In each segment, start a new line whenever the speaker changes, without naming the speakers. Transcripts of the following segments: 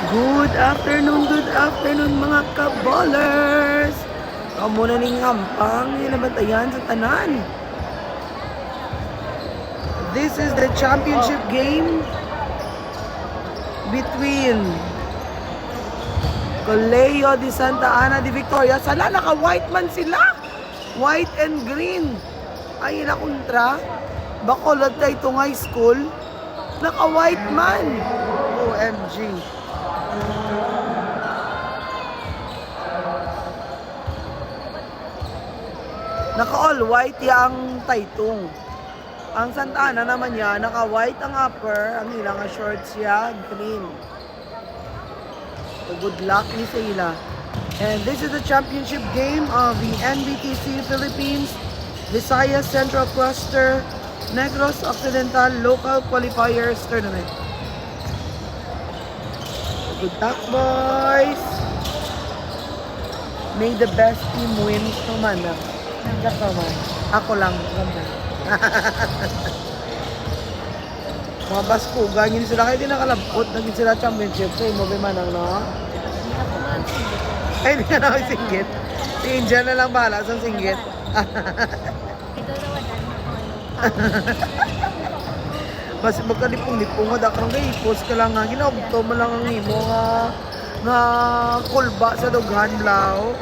Good afternoon mga kaballers! Kamu na ning hampang nilabantayan sa tanan. This is the championship game between Colegio de Santa Ana de Victoria. Sala, naka-white man sila. White and green. Ay, nakontra. Bacolod na itong high school. Naka-white man. OMG. Naka-all white yang Taytong. Ang Santa Ana naman niya, naka-white ang upper, ang ilang shorts siya, green. So good luck ni sila. And this is the championship game of the NBTC Philippines Visayas Central Cluster Negros Occidental Local Qualifiers Tournament. Good luck, boys! May the best team win naman na. Ako lang. Mga baskuga, hindi sila kayo din nakalabot. Naging sila championship. So, mo ba manang, no? Ay, hindi ka na singgit. Si Angel na lang bahala sa singgit.
Ito na wadan na ko.
Mas magkalipong-lipong nga dakang kay post ka lang nga. Ginagto mo lang ang imo nga kulba sa dughan lao.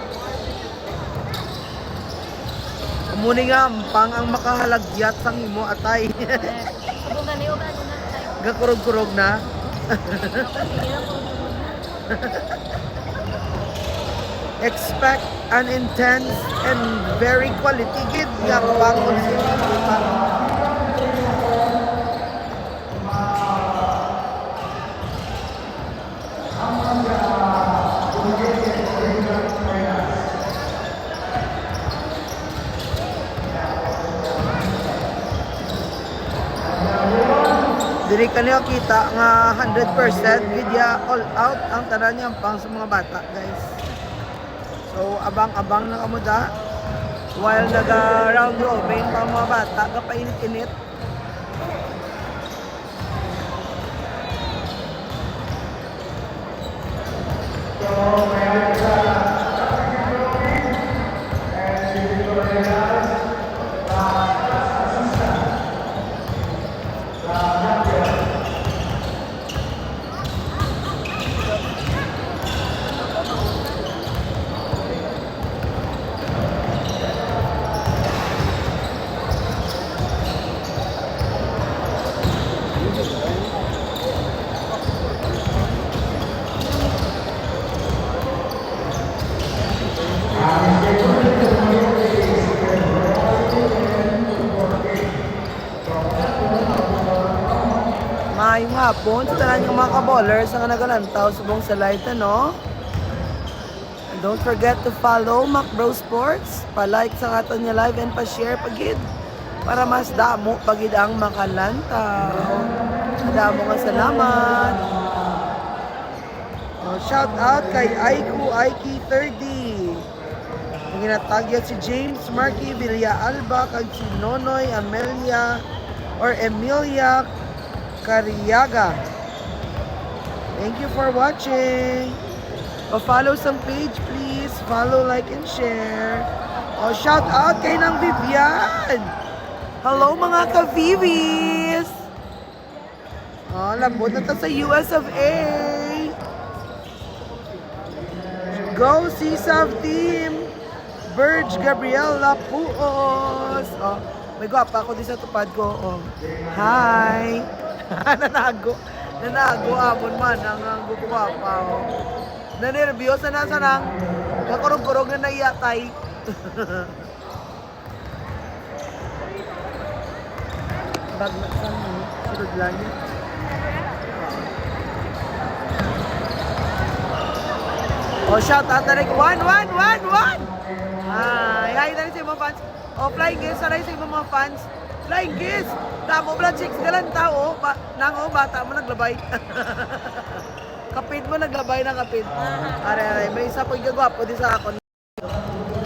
Muni nga ampang ang makahalagyat sang imo atay.
Kung gani o gani na tayo.
Gakurog-kurog na. Expect an intense and very quality gid nga bangon sila. Dili kaniya kita nga 100% gidya all out ang tanan niya pang sa mga bata, guys. So abang-abang na kamo da while naga round robin pa mga bata kapainit-init. Maayong hapon sa tanan ng mga kaballers ang nagalantaw subong sa live no. And don't forget to follow Macbro Sports, pa-like sa aton niya live and pa-share pagid para mas damo pagid ang makalantaw. Damo nga salamat. Shout out kay Aiku Aiki 30. Ang ginatagyan si James Marky Villaalba kag si Nonoy Emilia Cariaga. Thank you for watching. Pa-follow some page, please. Follow, like, and share. Shout out kay ng Vivian. Hello mga ka-Vivis. Lambot na ta sa US of A. Go CSAV team. Burge Gabriela Puos. May gwapa ako din sa tupad ko. Hi. Nanago amon man ang guguwapa. Nanervyos na sa nang kakurog-kurog na naiyatay. Bagmat sa sunod lang yun. Shout out na rin. One! Hi na rin sa mga fans. Flying kiss na rin sa mga fans. Flying kiss! Tamo, blood chicks ka lang tao. Bata mo naglabay. Kapit mo naglabay ng kapit. Aray, may isa pag gagwapo di sa ako.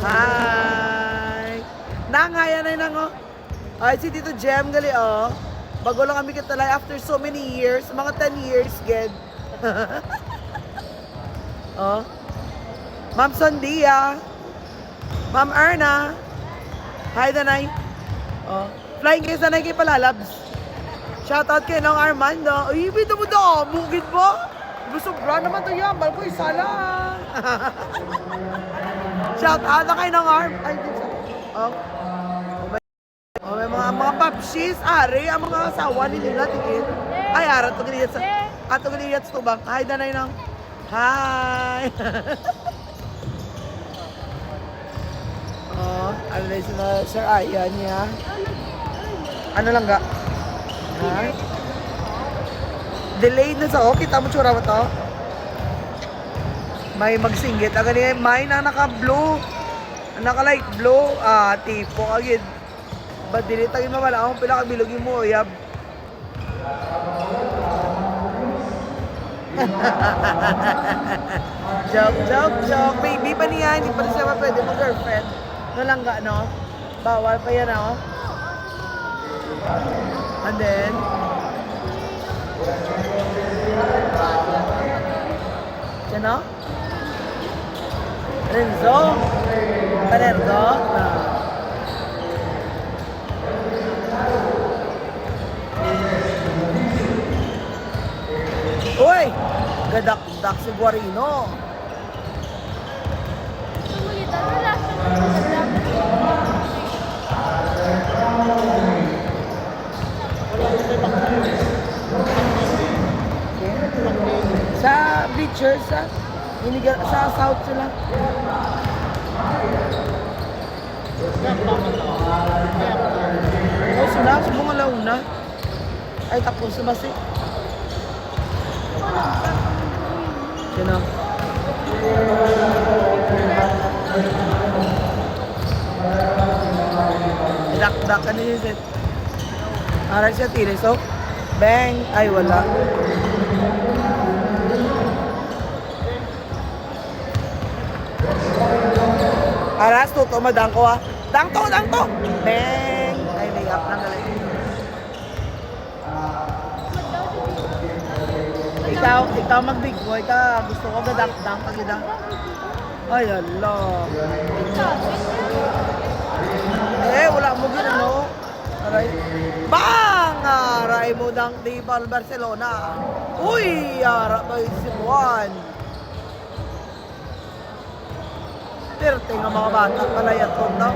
Hi! Nangaya na yun Ay, si Tito Jem gali Bago lang kami kitalay after so many years. Mga 10 years, ged. Oh. Ma'am Sondia. Ma'am Erna. Hi, Danay. Oh. Flying kayo sanay kay Palalabs. Shoutout kay Nong Armando. Uy, bito mo daw. Mugid mo. Sobra naman to yan. Balko, isa lang. Shoutout na kay Nong Arm. Ay, din sa... Oh. Oh, may mga papshis, ari, ang mga asawa ni nila, tingin. Ay, arat, ito ganiyat sa... Ato ganiyat sa tubang. Hi, Danay Nong. Hi! Oh, ano na yung Sir Ayan niya? Ano lang ga? Ha? Delayed na sa kita mo tsura mo to? May magsinggit. Ang ganyan, may na naka-blue. Naka-light blue. Ah, tipo agad. Ba't dinitagin mo wala akong pila kabilogin mo, yab. Joke. Baby pa niya, hindi pa rin siya pwede mo girlfriend. No lang ga, no? Bawal pa yan, no? And then, yan, no? Renzo? Panergo? Uy! Gadak-dak si Guarino.
Sumulitan na lang siya.
Sa bleachers, sa south sila. Oh, sila, subong nga launa. Ay, tapos sumasi. Sino? Dak-dak ka niya set. Aray siya tili, so bang! Ay, wala. Aras, tuto, madang ko ah. Dang to! Bang! Ay, may up na galing. Ikaw mag-big boy ka. Gusto ko gadang-dang pag-ida. Ay, ala. Wala mo ginano. Aray. Bang! Aray mo dang di Barcelona. Uy! Ara ba yung Sibuan? Perte nga mga bata pala yan to, no?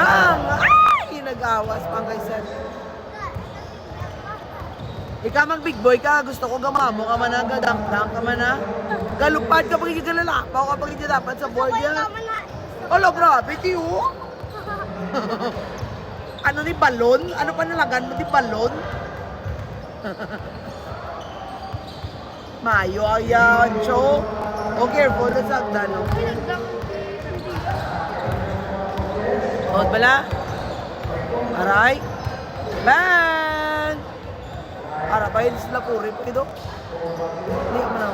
Bang! Ay! Nag-awas pang kay Seth. Ikaw mag big boy ka, gusto ko gamamo ka man na, gadang-dang ka man na. Galupad ka pag ikigalalapaw ka pag dapat sa board yan. Olo, grabe, tiyo. Ano ni balon? Ano pa nalagan mo ni balon? Mayo ayan, cho. O careful na sa agdan. Huwag bala. Aray. Bang! Ara pa yun sila kurip kido. Hindi ka man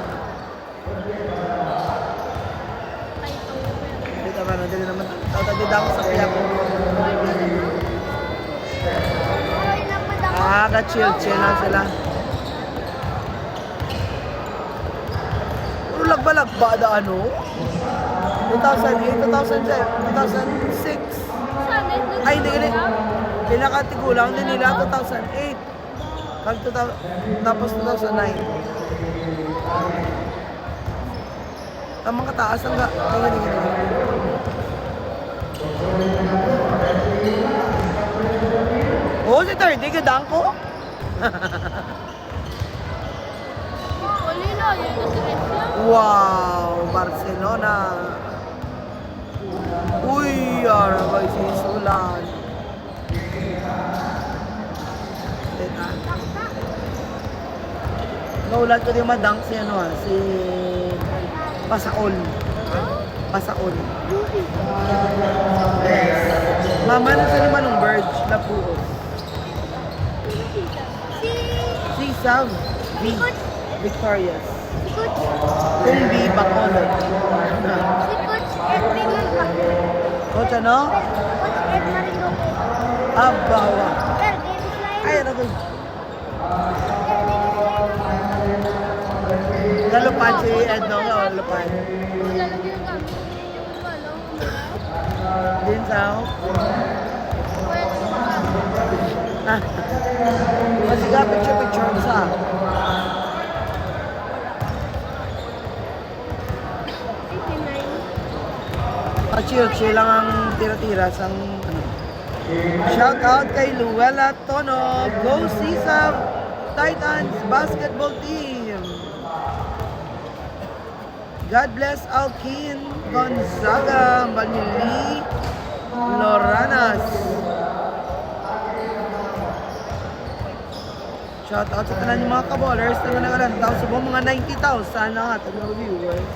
Hindi ka man, dali naman. Tawag dito ako sa kaya ko. Ka-chill lang sila. Puro lagba-lagba da ano? 2008, 2007, 2006. Ay, hindi ganit. Pinakatigulang din nila 2008. Tapos 2009. Tamang kataas ang ganyan. Oh, si 30, gadang ko. Wow, Barcelona. Uy, arabay si Sulan. Naulat ko din madang si si Pasaol. Yes. Mama na sa lima ng Verge na puos. Si Sam. Victorious. Kung B, Bacolod.
Si Coach Edwin man pa.
Coach ano?
Coach Edwin Lopez.
Abawa. Ay, ano ko? Galupad si Edno nga. Bulacan.
Lalagyan ng gamit. Yung walo,
Din sa ako.
pwede yung gamit.
Ah. Kasi ka picture sa. Chill lang ang tira-tira sa ano. Shout out kay Luella Tono. Go Sisa Titans basketball team. God bless Alkin Gonzaga Manili Loranas. Shout out sa tanan yung mga kaballers na nagalantaw sa buong mga 90,000 na nga mga viewers.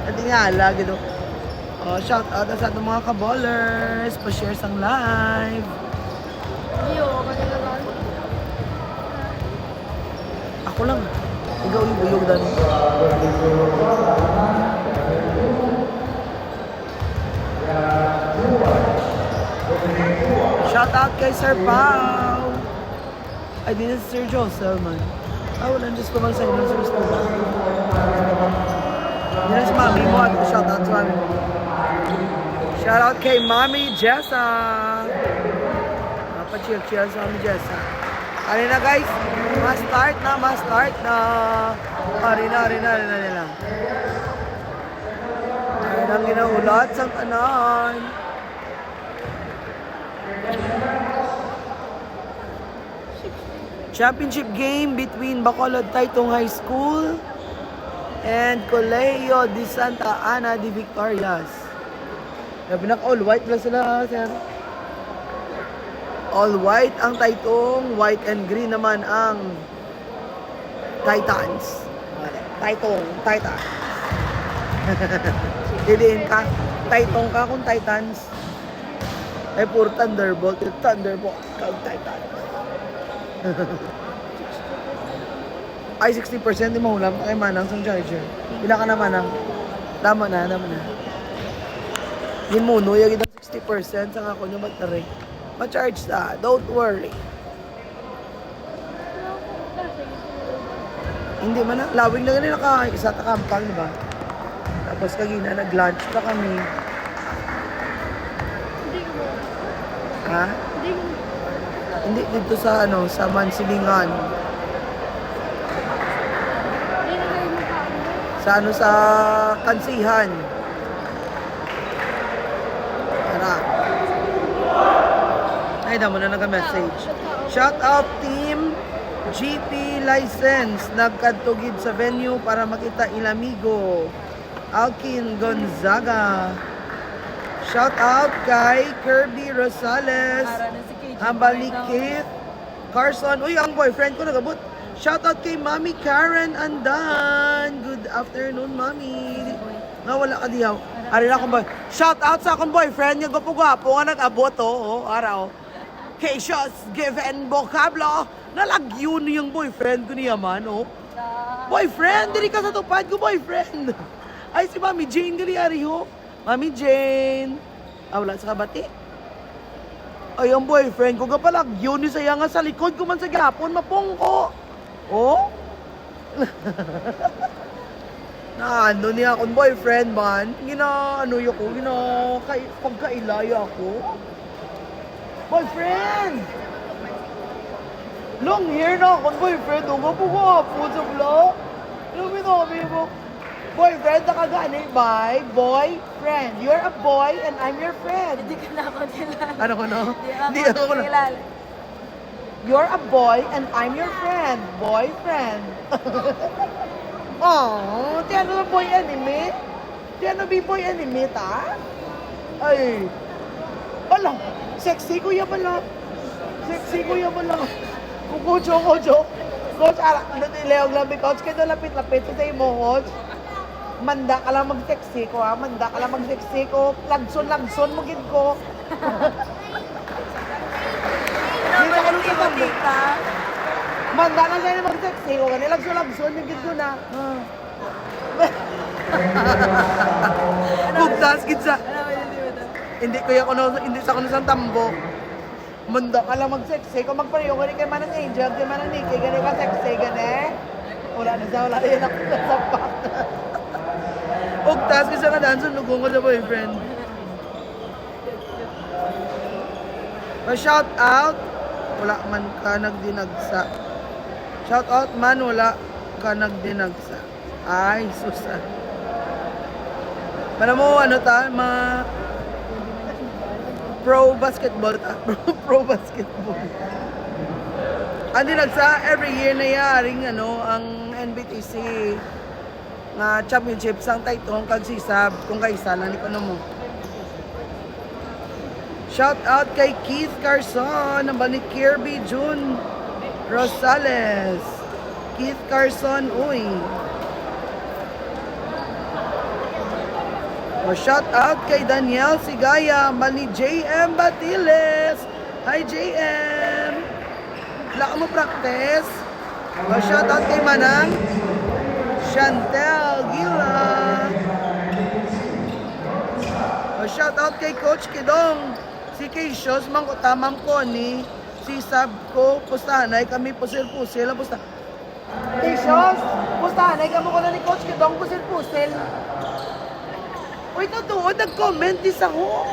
Hindi nga lagi do. Oh, shout out sa ating mga kaballers, pa-share sang live.
Iyo, kanila lang.
Ako lang. Ikaw yung buyog dan. Shout out kay Sir Pao. Ay, di na si Sir Josel man. Ah, wala. Diyos ko man sa inyo. Sir Stella. Di na si Mami mo. At shout out sa Mami mo. Shout out kay Mami Jessa. Pa-chill sa Mami Jessa. Ano na guys? Ma-start na. Ari na nila. Ari na ginaulat sa kanan. Championship game between Bacolod Taytong High School and Colegio de Santa Ana de Victorias. Sabi na all white lang sila, sir. All white ang Taytong, white and green naman ang Titans. Taytong, Titans. Hiliin ka, Taytong ka kung Titans. Ay puro Thunderbolt, kag Titans. Ay 60% di mahulam kay Manang sa charger. Bila ka na Manang? Tama na. Yun muno, yung 60% sa ako nyo battery. Ma-charge na, don't worry. Hindi man na, lawing na ganun naka-isa ta kampang, di ba? Tapos kagina, nag-lunch pa kami.
Hindi ko.
Ha?
Hindi ko.
Hindi, dito sa sa Mansilingan.
Hindi na kayo mukha.
Sa Kansihan. Tara. Ay, damo na nag-message. Shout out team GP license. Nagkadtugid sa venue para makita ilamigo. Alkin Gonzaga. Shout out kay Kirby Rosales. Hambal ni Keith Carson. Uy, ang boyfriend ko nagabot. Shout out kay Mami Karen Andan. Good afternoon, Mami. Nga wala ka diyaw. Ari na akong boy. Shout out sa akong boyfriend. Yung gwapo-gwapo nga nag-abot, araw. Cassius Given Vocablo. Nalagyo niyang boyfriend ko niya man, Boyfriend, dili ka sa tupad ko, boyfriend. Ay, si Mami Jane, gali ari Mami Jane. Wala sa kabati. Ay, ang boyfriend ko kapalagyo ni saya nga sa likod ko man sa gapon, mapungko. Na ano niya akong boyfriend man, pagkailaya ako. Boyfriend! Long hair na akong boyfriend, gapo-gapo sa vlog. Lumi mo. Boyfriend, nakagani by boyfriend. You're a boy and I'm your friend.
Hindi ka na ako nilala.
Ano ko no?
Hindi ako nilala.
You're a boy and I'm your friend. Boyfriend. Oh, tiano na boy anime? Tiano boy anime ta? Ay. Wala. Sexy kuya pala. Coach. Coach, natileog lang coach. Kaya lapit-lapit sa tayo mo, coach. Manda ka lang mag-sexy ko, ha? Lagson mo gid ko. Hindi ka nung kita. Manda na siya mag-sexy ko. Lagson yung gid ko na. Bugtas, gid sa... Hindi sa kuno sa tambo. Manda ka lang mag-sexy. Kung magpareho gani kay Manang Angel, kay Manang Nikki, gani ka sexy, gani. wala na sa wala yan ako sa pack. Ugtas kasi nga danson, lugong ko sa boyfriend. Pa-shout out, wala man ka nagdinagsa. Shout out man, wala ka nagdinagsa. Ay, susa. Para mo, ano ta, mga pro basketball ta. Pro basketball. Ang dinagsa, every year na yaring, ano, ang NBTC nga championship sang taytong kagsisab kung kaisa lang ni mo. Shout out kay Keith Carson, ng ni Kirby June Rosales. Keith Carson, uy. O shout out kay Daniel Sigaya, ni JM Batiles. Hi JM. Wala ka mo practice. O shout out kay Manang Chantel Gila. O shout out kay Coach Kidong. Si Keishos, mangkutamam ko ni si Sab ko, pustahanay kami pusil-pusil. Pusta. Keishos, pustahanay kami ko na ni Coach Kidong, pusil-pusil. Uy, totoo, nag-comment dis ako.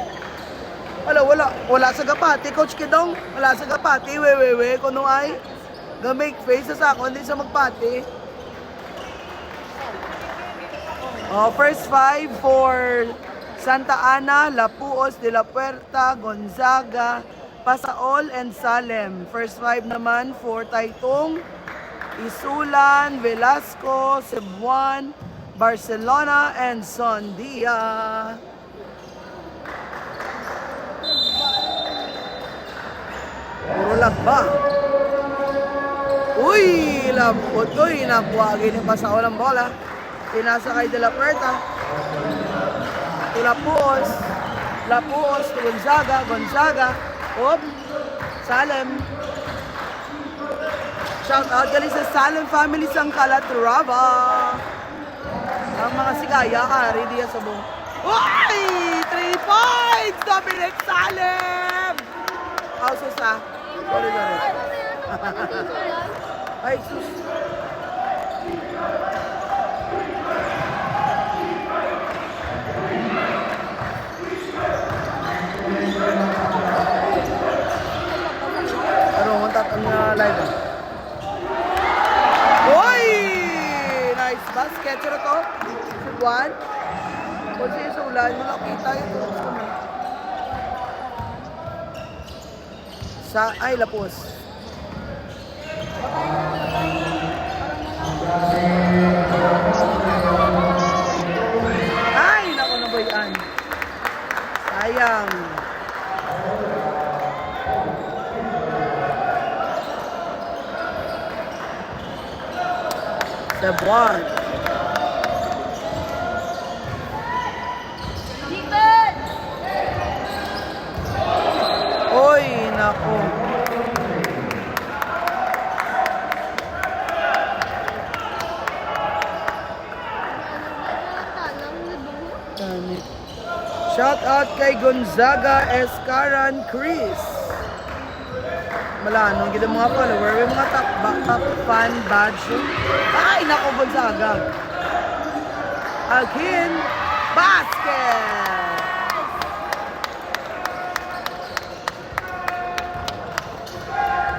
Wala sa gapati, Coach Kidong. Wala sa gapati, we, kuno ay. Ga-make face sa ako, hindi sa magpati. First 5 for Santa Ana, Lapuos, De La Puerta, Gonzaga, Pasaol, and Salem. First 5 naman for Taytong, Isulan, Velasco, Cebuan, Barcelona, and Sondia. Puro lagba. Uy, lapot. Uy, nakuwagin yung Pasaol ang bola. Pinasa kay De La Puerta. To Lapuos, to Gonzaga, Salem. Shout out galing sa Salem family sang Calatrava. Ang mga sigaya, ari diya sa buong. Uy! 3 points! Dominic Salem! Ausos ah. Sorry. Ay, sus. Ano, ang live ah. Uy! Nice basket. Sino to? Juan? Kung siya sa ulan, malakita ito. Ay, Lapos. Ay, naku na ba yan? Sayang. Cebuan. Oy, naku. Shout out kay Gonzaga Escaran Chris. Malanong kita mga follower, may mga top fan badge. Ay, naku, Gonzaga. Akin, basket!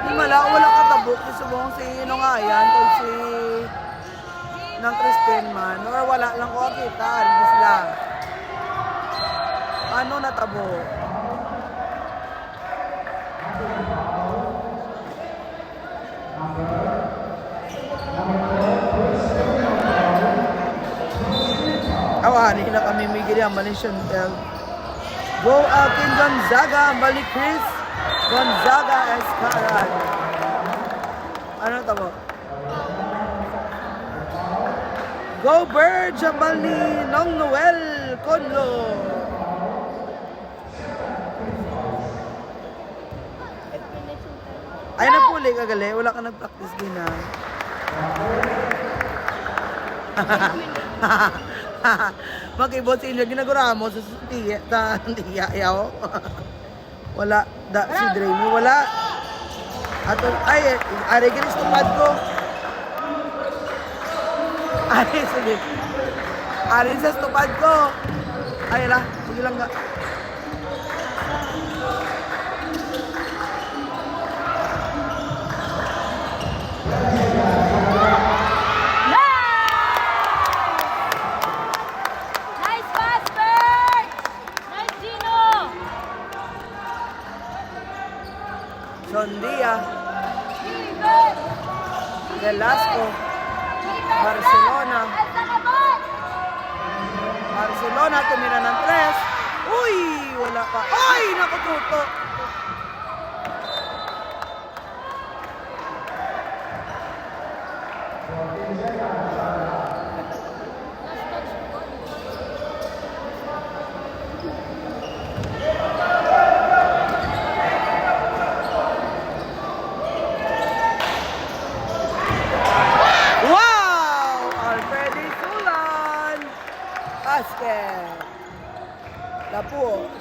Di wala katabok. Isubong si nga yan, kung si ng Christine man. Or wala lang ko kita, hindi sila. Ano natabo? Awani na kami migili ang Malaysian Bell. Go Akin Gonzaga, balik Chris. Gonzaga Escaran. Ano tabo? Go Bird, jambal ni Nong Noel Conlo. Ay na puli ka gali, wala ka nag-practice din na. Mag-ibot sa inyo, ginagura mo sa tiya, yaw. Wala, si Dremy, wala. Ato, ay, ari ginis tupad ko. Ay, sige. Alin sa stupad ko. Ay, ala. Sige lang nga.
Nice pass, Bert! Nice, Gino!
Sondia.
Defense!
Velasco.
Defense
Barcelona.
lang! At nakabot!
Barcelona, tumira ng 3. Uy, wala pa. Ay, nakututo. Wow! Alfredi Sulan. Basket. Lapus.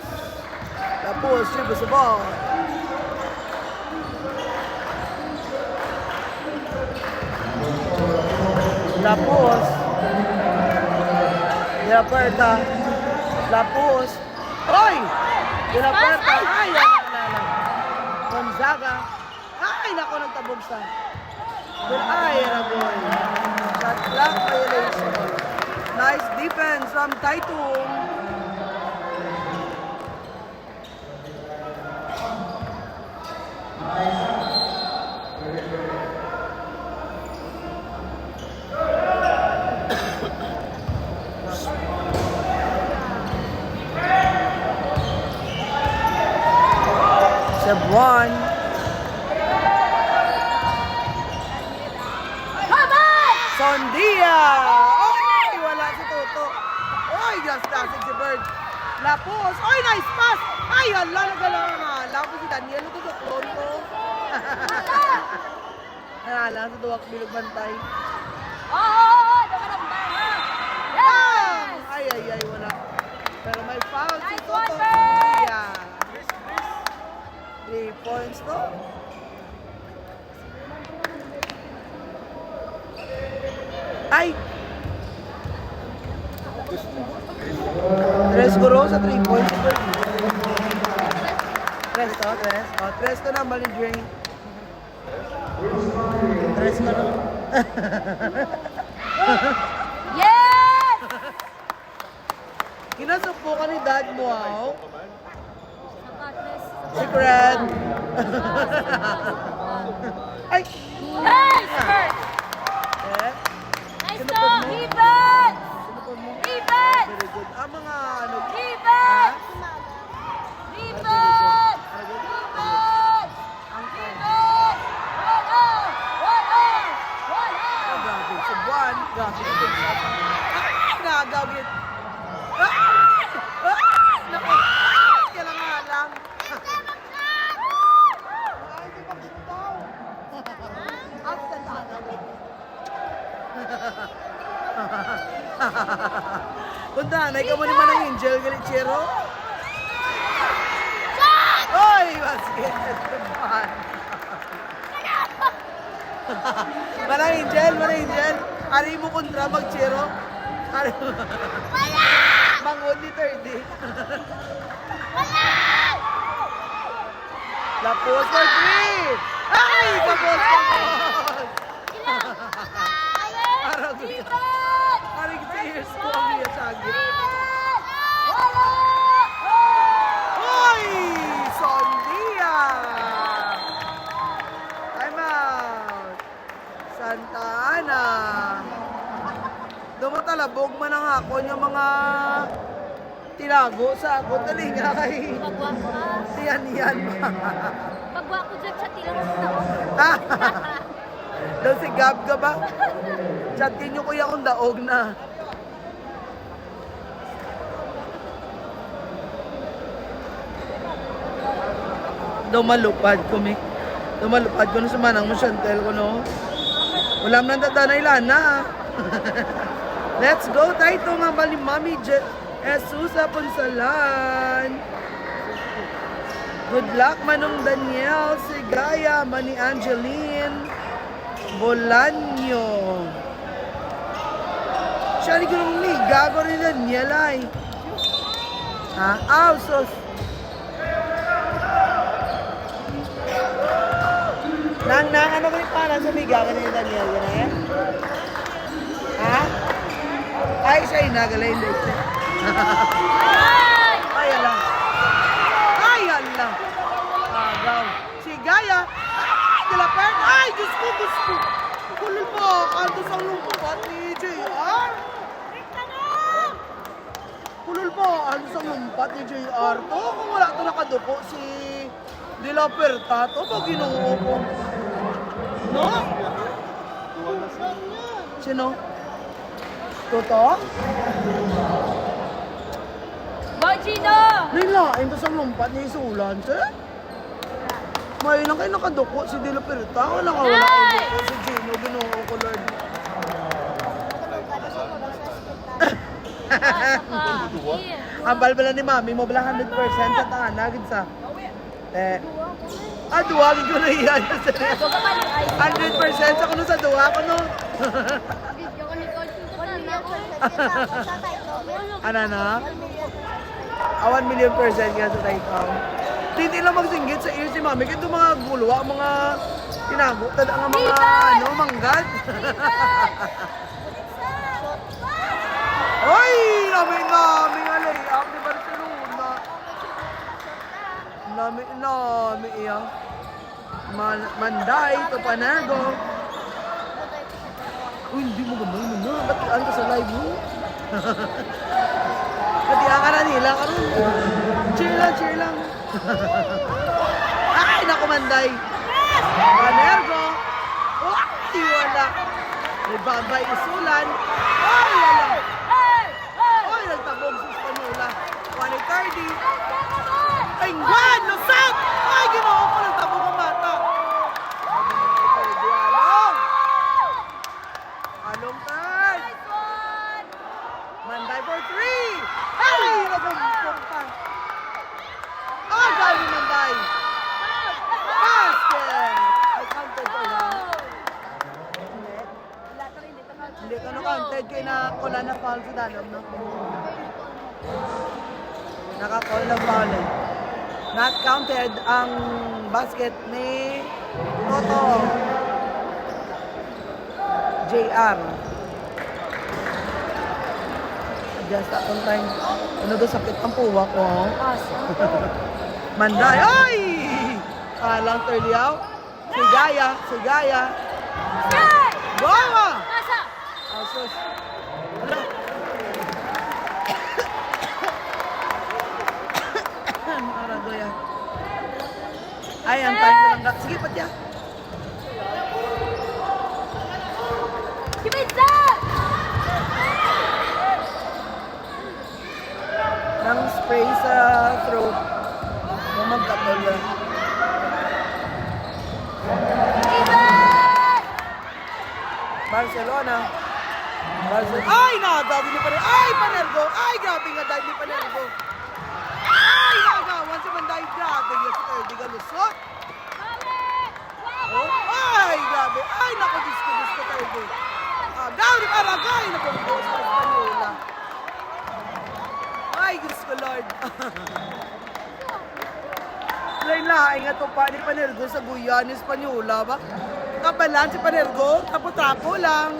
Lapus dribbles the ball. Lapus. De La Puerta. Lapus. Oy! De La Puerta. Ay, ala. Gonzaga. Ay, naku, nagtabog sa. Ay, Aragoy. Shot clock violation. Nice defense from Taitung. Cebuan. Sondia! Oy! Wala si Toto. Oy! Plastic si Bird. Lapos. Oy! Nice pass! Ay! Hala! Nagalang nga. Lapos si Daniel. Ito ko. Pronto. Hala. Sa duwak bilog bantay.
Oo! Nakaramdam ha! Yes!
Ay! Wala. Pero may foul si
Nice
Toto.
one, Bird!
Sondia. 3 points to. Ay! Tres guro sa 3 points. Tres to, tres. O, tres to na, bali drain. Tres ko na.
Yes!
Kinasupo ka ni dad mo, ah.
Sapatos.
Secret. Ay!
Nice, Bert!
Eh?
Nice
Sinupod
to!
mo?
Defense!
Sinupod mo?
Defense!
Very good. Ah, mga ano.
Defense! Defense! Defense! Defense! One on! One on! One
Ah,
on!
grabe. Cebuan. Grabe. Big shot. Ay! Nagagawin. Ay! Ay! Naku. Ay! Kailangan lang. Ay, di ba bitaw? After that. Punta, naika mo naman ng Angel Galichero. Oy! Basket! Cebuan. Mana Angel, mana Angel. Ari mo kontra mag-chero. Ari mo. Mangod ni 30. Lapos for 3! Ay! Kapos! Parang
Defense!
parang tears ko ang iya sagi.
Wala!
Hoy! Sondia! Time out! Santa Ana! Dumatalabog man ang ako yung mga tinago sa ako. Dali nga kay
Pagwa ko ah.
Yan.
Pagwa ko dyan sa tilang sa tao.
Daw si Gab ka ba? Chatin nyo kuya kung daog na. Dumalupad ko, Mick. Dumalupad ko na sa manang mo, Chantel ko, no? Wala man tatanay lana. Let's go, tayo ito nga bali, Mami Jesus Aponsalan. Good luck, Manong Daniel, Sigaya, Mani Angeline, Bolanyo. Siya ni Gurong ni, gago rin na niya lai. Ha? Aw, sus. Nang, ano ko yung parang sa may gago ni Daniel, gano'n yan? Ha? Ay, siya yung nagalay, hindi siya. Ay, ala. Ay, ala. Agaw. Si Gaya. Ay, Delaper. Ay, Diyos ko, Diyos ko. Kulil po, kanto sa lumpat ni JR. Kulil po, kanto sa lumpat ni JR. To, kung wala ito nakadupo, si Delaper to, pag ginuho ko. No? Sino? Toto?
Boy Gino!
Nilain to sa lumpat ni Isulan, sir? May lang kayo nakaduko si Dela Perta. Wala ka, wala kayo duko si Gino. Ginoo ko, Lord. Ang balbala ni Mami mo, bala 100% sa tahanag, sa. Duwagin ko na iyan. 100% ako nun sa duwa ko, no? Ano na? 1 million percent nga sa Taikaw. Hindi lang magsinggit sa ear si Mami. Kaya itong mga gulwa, mga tinago, ang mga ano, manggad. Oy! Nami alay. Ako ni Barcelona. Nami iya. Manday, Topanago. Uy, hindi mo gano'n mo na. Ba't ka sa live mo? Hatian ka na nila karon. Cheer lang. Ay, naku Manday. Panergo. Ay, wala. May babay isulan. Ay, wala. Ay, nagtabog sa Espanola. 130. Ay, Juan, lusat! Ay, ginoo ko nagtabog ang mata. Along third. Manday for 3. Ay, nabumpong pa. Ay, dahil ni Manday. Basket! I counted ko lang. Hindi ka counted kaya na kula na foul sa danom, no? Naka-call na foul eh. Not counted ang basket ni Toto. JR. Just akong time. Ano doon sakit ang puwa ko. Manday. Ay! Alang Terliao. Si Gaya. Bawa! Asos. Ala. Aragoya. Ay, ang time ko lang. Sige, patya.
Kibitsa!
Nang spray sa throat. Magkapal lang. Barcelona. Ay, nagawin ni Panergo. Ay, Panergo. Ay, grabe nga dahil ni Panergo. Ay, nagawan si Manday. Grabe nga si Erdi Galusot. Oh, ay, grabe. Ay, naku, disco, Erdi. Gawin ni Paragay. Napagbuos sa Espanola. Ay, Diyos ko, Lord. Lain-lain nga ito pa ni Panergo sa Guya ni Espanola ba? Kabalan si Panergo, tapo-tapo lang.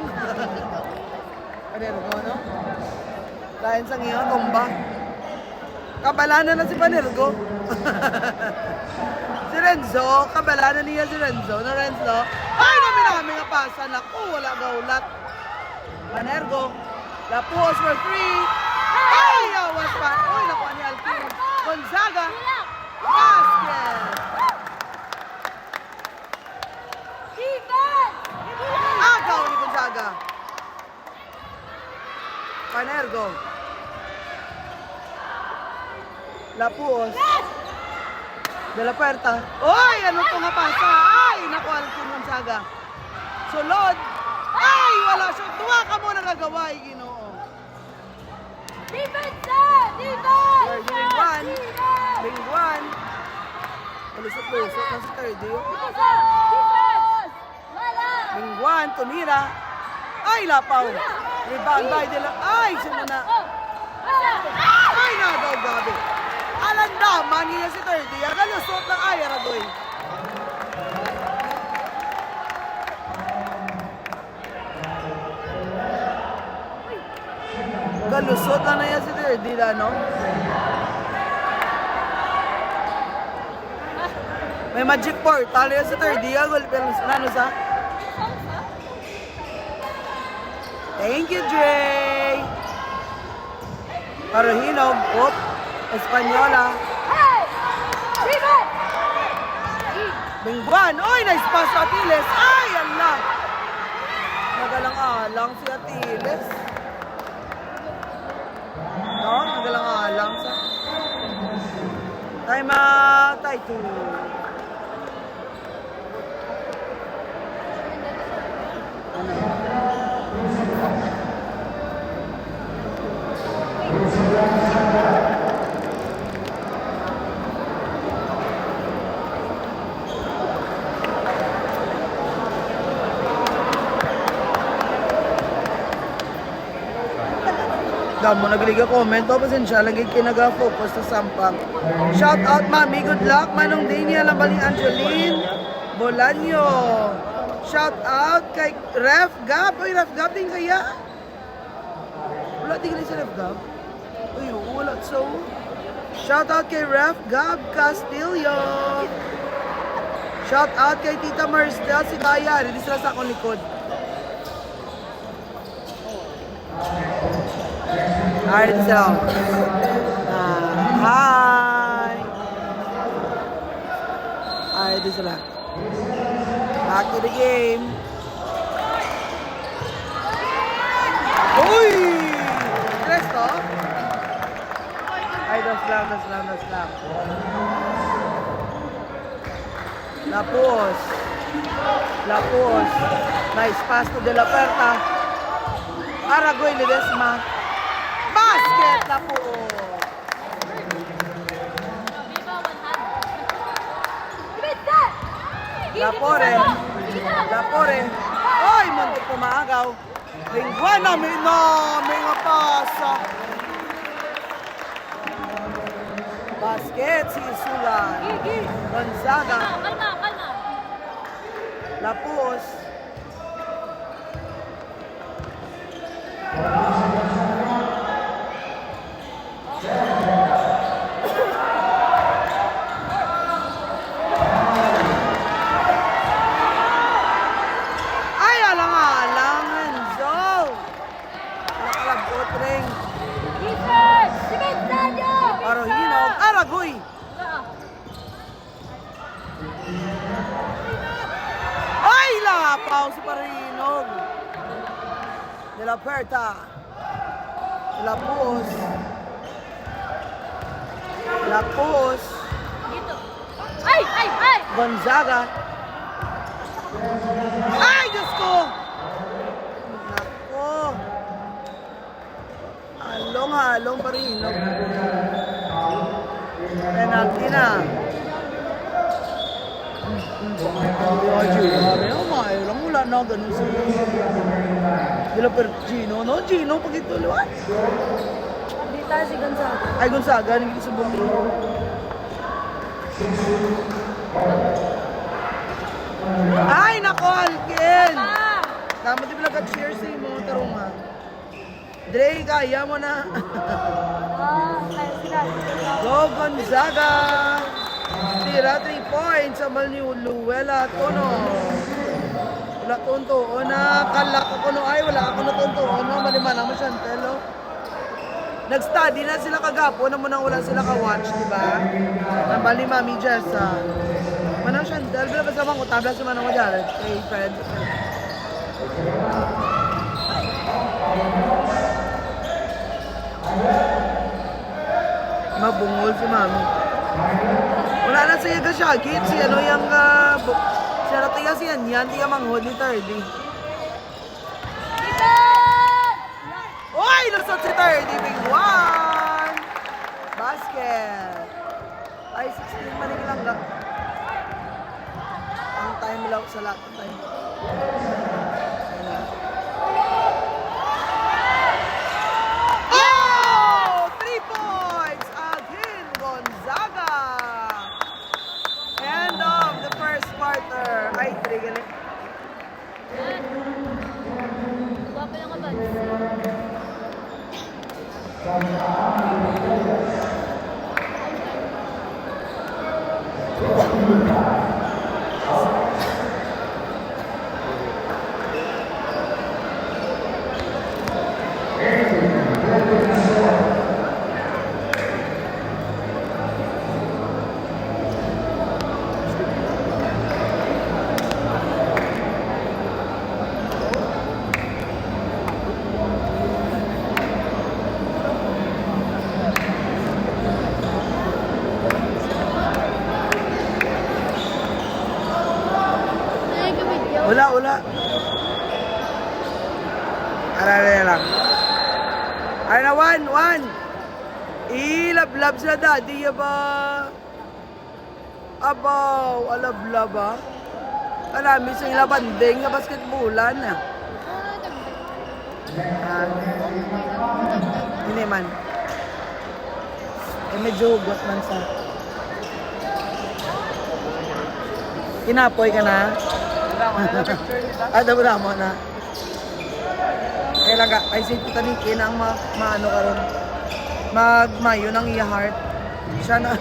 Panergo, no? Lain sa ngayon, tumba. Kabalanan na si Panergo. Si Renzo, kabalanan niya si Renzo. Na Renzo, ay, namin nga pasa. Naku, wala gaulat. Panergo, Lapuos for 3. Ay, awas pa. Uy, nakuha ni Alpin. Gonzaga. Basket! Agaw ni Gonzaga. Panergo. Lapuos. De la Puerta. Oy, ano to nga pasa? Ay, nakuha ni Gonzaga. Sulod. Ay, wala siya. Tuwa ka mo nagagawa, Ginoo.
Defense!
Bingwan. Malusot-lusot na si Terdy. Bingwan, tumira. Ay, lapaw. Rebound by Dela. Ay, sino na? Ay, nagaw gabi. Alandaman niya si 30. Ang galusot ng ay, Aragoy. Galusot na niya si 30, no? May magic portal yan si 30. Gulpil ano sa? Thank you, Dre. Parahinog. Oop. Espanyola. Bingbuan. Uy, nice pass sa Atiles. Ay, ala. Nagalang-alang si Atiles. No? Nagalang-alang sa... Time out. Time 2. Mo nagliga comment o pasensya lagi kinaga-focus sa sampang. Shout out mami, good luck manong Daniel Labaling Angeline Bolanyo. Shout out kay Ref Gab. Uy, Ref Gab din kaya? Wala din si Ref Gab. Uy, wala so. Shout out kay Ref Gab Castillo. Shout out kay Tita Maristel si Kaya. Hindi sila sa akong likod. Alright, so, hi! Alright, ito sila. Back to the game. Uy! Tres to? Ay, dos lang. Lapos. Nice pass to De La Puerta. Aragoy Ledesma. Basket na po. Lapore. Oy, muntik pumaagaw. Lingguan namin nga pasa. Basket si Sulan. Gonzaga.
Kalma.
Lapos. Ay, alang-alang, Enzo. Nakalagot rin. Parohinog, Aragoy. Ay, lapaw si Parohinog. De La Puerta. Lapos.
Ay!
Gonzaga. Ay, Diyos ko! Nako. Halong pa rin. Penalty na. Mayroon mula na ganun si Gino, no? Gino, pag ito luwan.
Dito si Gonzaga.
Ay, Gonzaga, nagiging sa bumbong. Ay, nako, Alken! Tama di ba nag-cheer sa mo, tarunga. Dre, kaya mo na. Go, Gonzaga! Tira 3 points sa Luwela Tono. Wala tunto. O na, kalak ako no ay, wala ako natunto. O no, malimana mo siya, Telo. Nag-study na sila kagapo na munang wala sila ka-watch, di ba? Nabali Mami Jessa. Manang Chantel, bila kasama ko, tabla si Manang Majalat. Kay Fred. Mabungol si Mami. Wala na siya ka-shagit. Si ano yung, siya natiya siya yan, tiya manghod ni Tardy. Oy! Lusot si Tardy, big one! Basket! Ay, 16 manig lang lang. Ang time lang sa lahat ng time.
kabads. Ay, ka-video.
Wala. Arare lang. Ay na, one. Ilablab sila daddy, ba? Abaw, alablab ba? Kalami sa ilabanding na basketballan ah. Hindi man. Medyo hugot man sa... Inapoy ka na? Wala mo na. Kaya laga, ay si Titanikin ang maano ka ron. Magmayo ng iya heart. Siya na.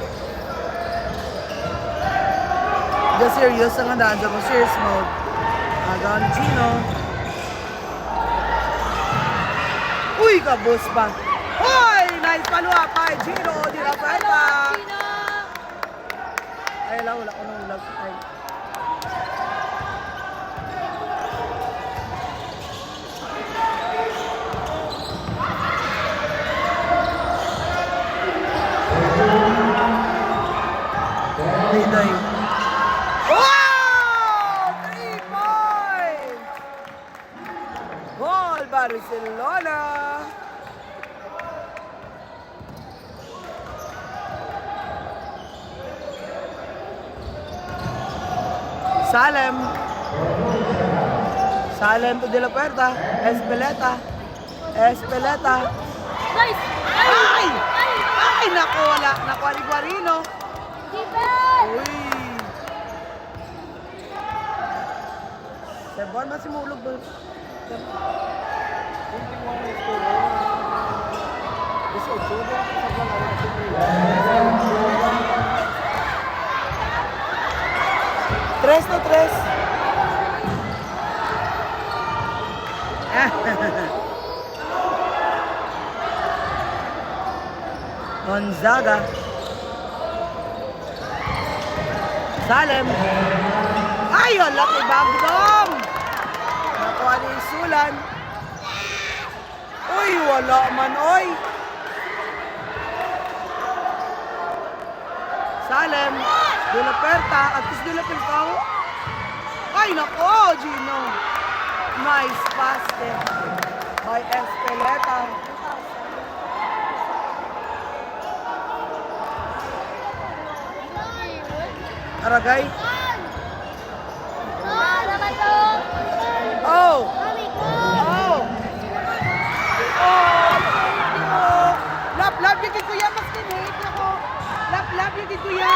The serious ang andaan sa serious mode. Agan Gino. Uy, kabos pa. Hoy! Nice paluapay. Gino, di na pweta. Ay, wala ko nang ulag. Ay. Day. Wow! 3 points! Gol Barcelona! Salem to de la Puerta. Espeleta.
Guys!
Ay! Ay! Naku, wala. Naku, ni Guarino.
Defense!
Uy! Sebon, masimulog ba? Tres to tres. Gonzaga. Salem. Ay, wala kay Bagdong. Nakuha ni Sulan. Uy, wala man, oy. Salem. De la Puerta. At is De la Puerta. Ay, nako, Gino. Nice pass there by Espeleta. Aragay. Oh! Oh! Oh! Lap yung kay Kuya, mas kinihit ako. Lap yung kay Kuya.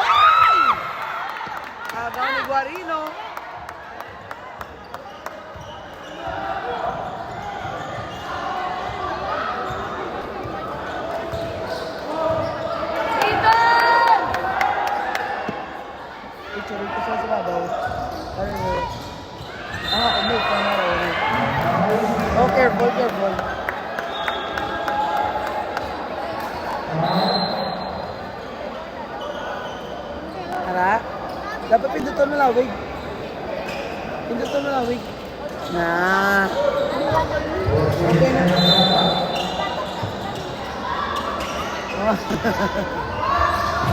Ay! Agaw ni Guarino. Ituloy ko sa babaw. Umay ka na rin. Oh, careful. Tara. Dapat pindutin mo lawig. Na. Okay na.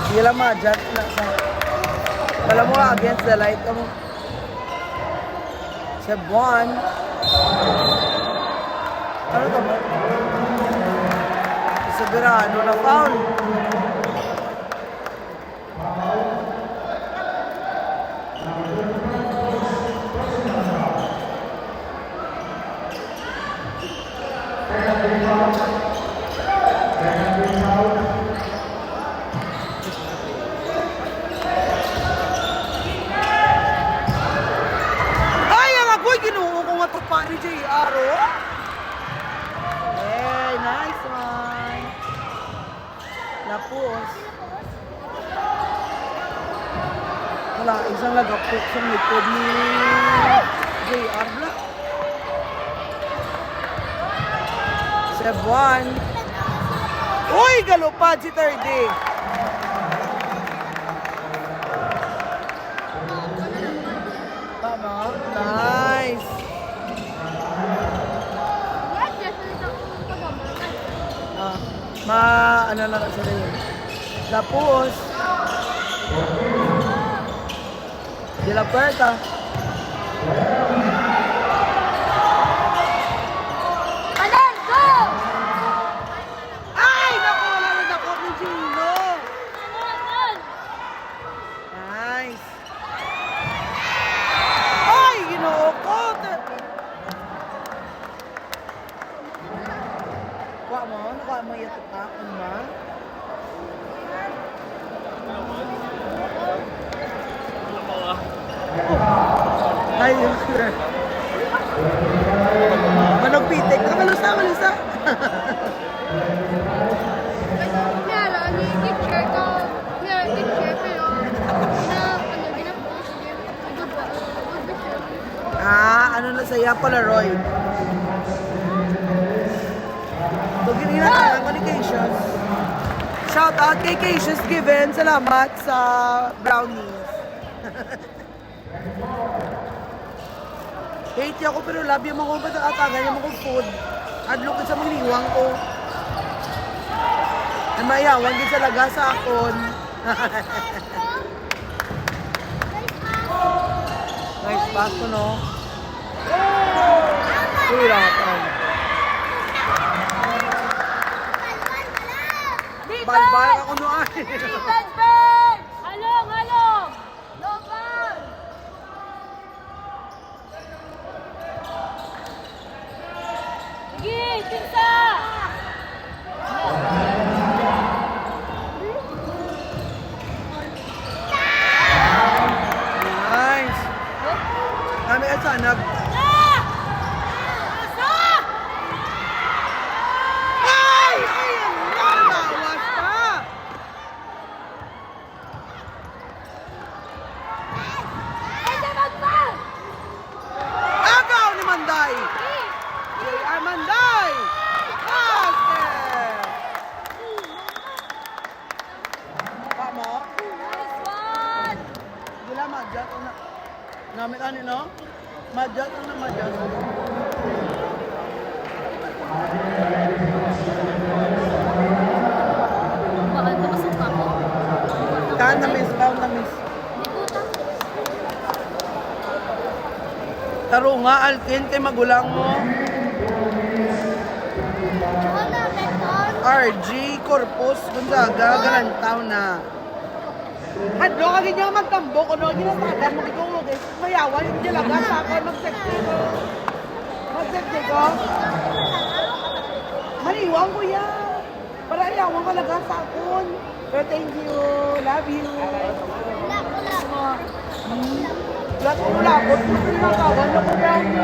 Sila majat na. Wala mo against the light mo. Cebuan. Ano to ba? Soberano na foul. Wala, isang lagapok sa likod ni JR Bla. Seb 1. Uy, galupad si 30. Tama. Nice. Ano na sa rin. Tapos, De La Puerta.
Alan, go!
Ay! Naku, wala na dako ni Gino.
Alan!
Nice. Ay! Ginoo ko. Kuha mo? Nakuha mo yung tutakon ba? Ay, sure. Manog pitik. Malusa, malusa.
Kaya ni teacher ko, kaya teacher pero gina-post niya.
Ano na saya? Polaroid. Tugin nila tayo communications. Shout out kay Cassius Given. Salamat sa brownies. Hate ako pero love yung mga ba't atagan yung mga food. Adlok sa mga liwang ko. Ang mayawan din sa laga sa akon. Nice pass ko, no? Hirapan. Balbal ako no ay.
Defense first! Halong, halong! Local! Sige, tinsa!
Nice. Kami at sanag. Ay! Ay! Ang bawas pa! Agaw ni Manday! J.R. Manday! Basket! Pa mo?
Nice one!
Gila madjat na. Namit ani no? Madjat na madjat.
Bakit napasok ako?
Kaan na miss, kaan na miss. Taro nga, Alkin, kay magulang mo. RG, Corpus, Gonzaga, Galantaw na. Hadlo, kagin niya magtambo ko, no? Ginatagan mo, ikaw mo, guys. Mayawan, hindi laga sa ako, mag-sexy ko. Mag-sexy ko. Maniwang ko yan. Para ayawan ka laga sa akon. Pero thank you, love you. Lahat ko labot, gusto nila kawan na ko brownie.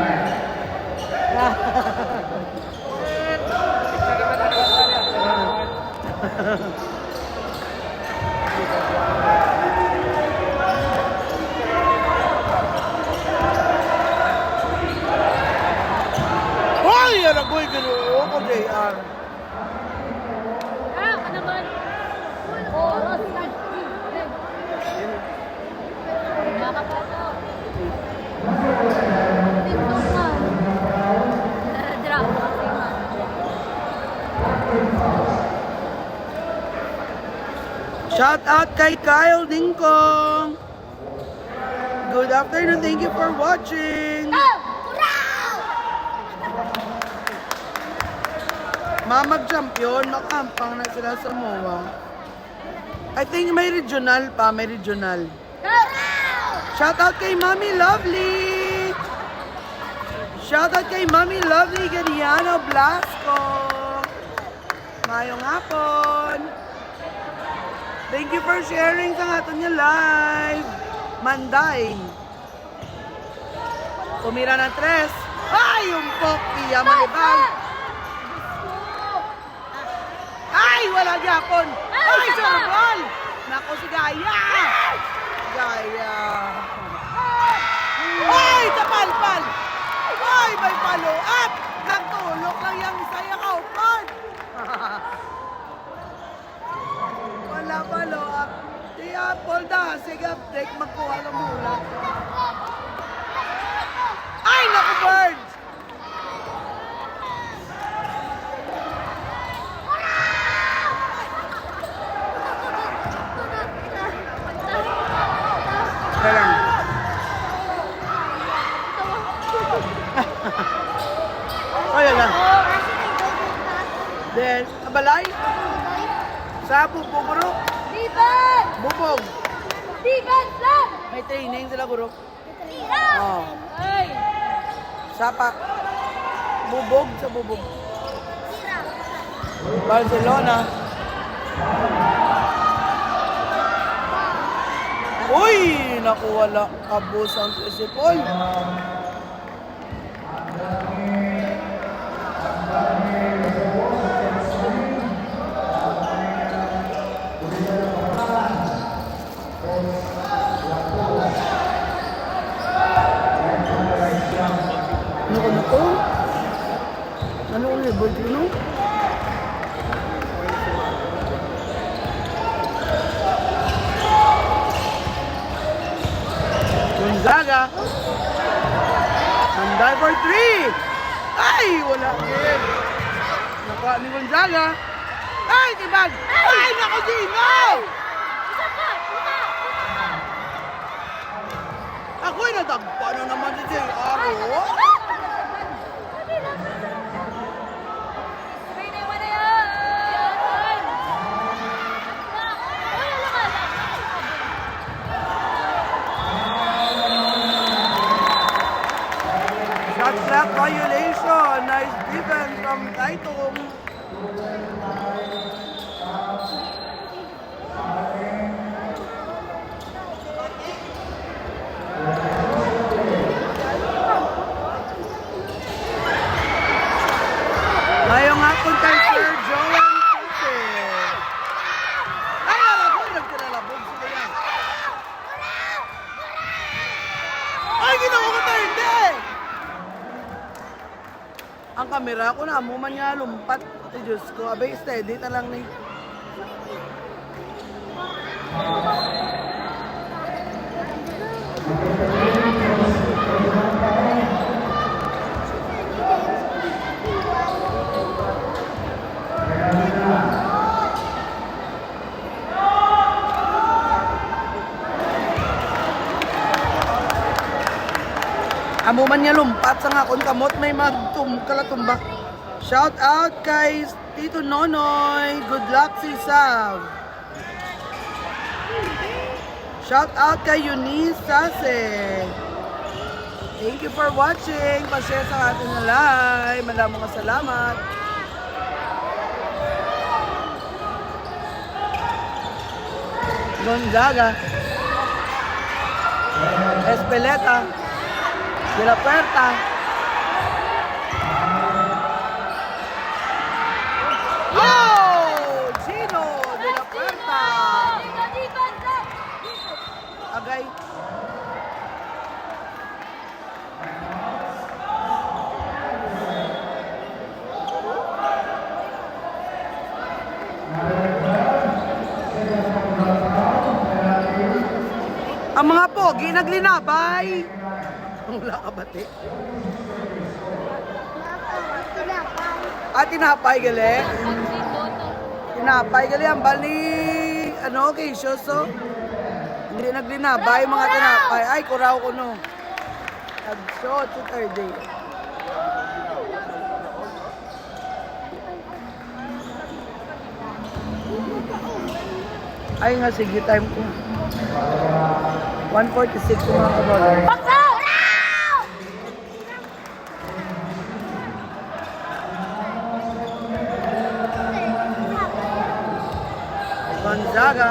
Hoy! Yan ako yung ginuo ko, JR.
Ano naman? Oo, start. Makapato. Tintok ka. Drop.
Shout out kay Kyle Dingkong. Good afternoon. Thank you for watching. Mamag champion, makampang na sila sa MOA. I think may regional pa, may regional. Shout out kay Mami Lovely. Shout out kay Mami Lovely Gadiano Blasco. Mayong hapon. Thank you for sharing sa aton niya live. Manday. Tumira ng 3. Ay, yung Pokia malibang. Ay, wala Japon. Ay, sorbol. Nako si Gaya. Gaya. Ay, may follow up! Nagtulok lang yung saya kaupan. Wala follow up. Di Apple na. Sige, break magkuha ng mula. Ay, naku, birds! Kaya lang. Kaya lang. Then, abalay? Sa bubog, guro?
Steven!
Bubog.
Steven, stop!
May training sila, guro.
Stop!
Oh.
Ay!
Sapa. Bubog sa bubog. Barcelona. Uy! Naku, wala. Kabos ang Trisipol. Ano ko na to? Ano ko na? Bold ko no? Gonzaga. Manday for 3. Ay, wala din. Nakuha ni Gonzaga. Ay, tibag. Ay, naku, Gino!
Isa pa! Una!
Ako'y natagpa na naman si J.R.
Pwede mo na yan! Wala lang!
Shot clock violation. Nice defense from Taitong. Ngayong hapon kay Sir Joel Ponce. Ay, alam ko, nagkilalabog sila yan. Ay, ginawa ko tayo, hindi! Ang kamera ko na, man nga lumpat. Ay, Diyos ko, abay, steady na lang ni. Amo man niya lumpat sa nga kung kamot may kalatumba. Shout out kay Tito Nonoy. Good luck si Sav. Shout out kay Eunice Sase. Thank you for watching. Pa-share sa ating live. Maraming salamat. Gonzaga. Espeleta. De la Puerta. Oh! Gino de la Puerta. Agay. Ang mga pogi naglinabay. Wala ka bati. Tinapay gali. Tinapay gali ang bal ni kay Shoso. Hindi naglinabay mga tinapay. Ay, kuraw ko no. Nag-shot sa third day. Ay nga, sige time ko. 1:46 mga kabalan. Gonzaga.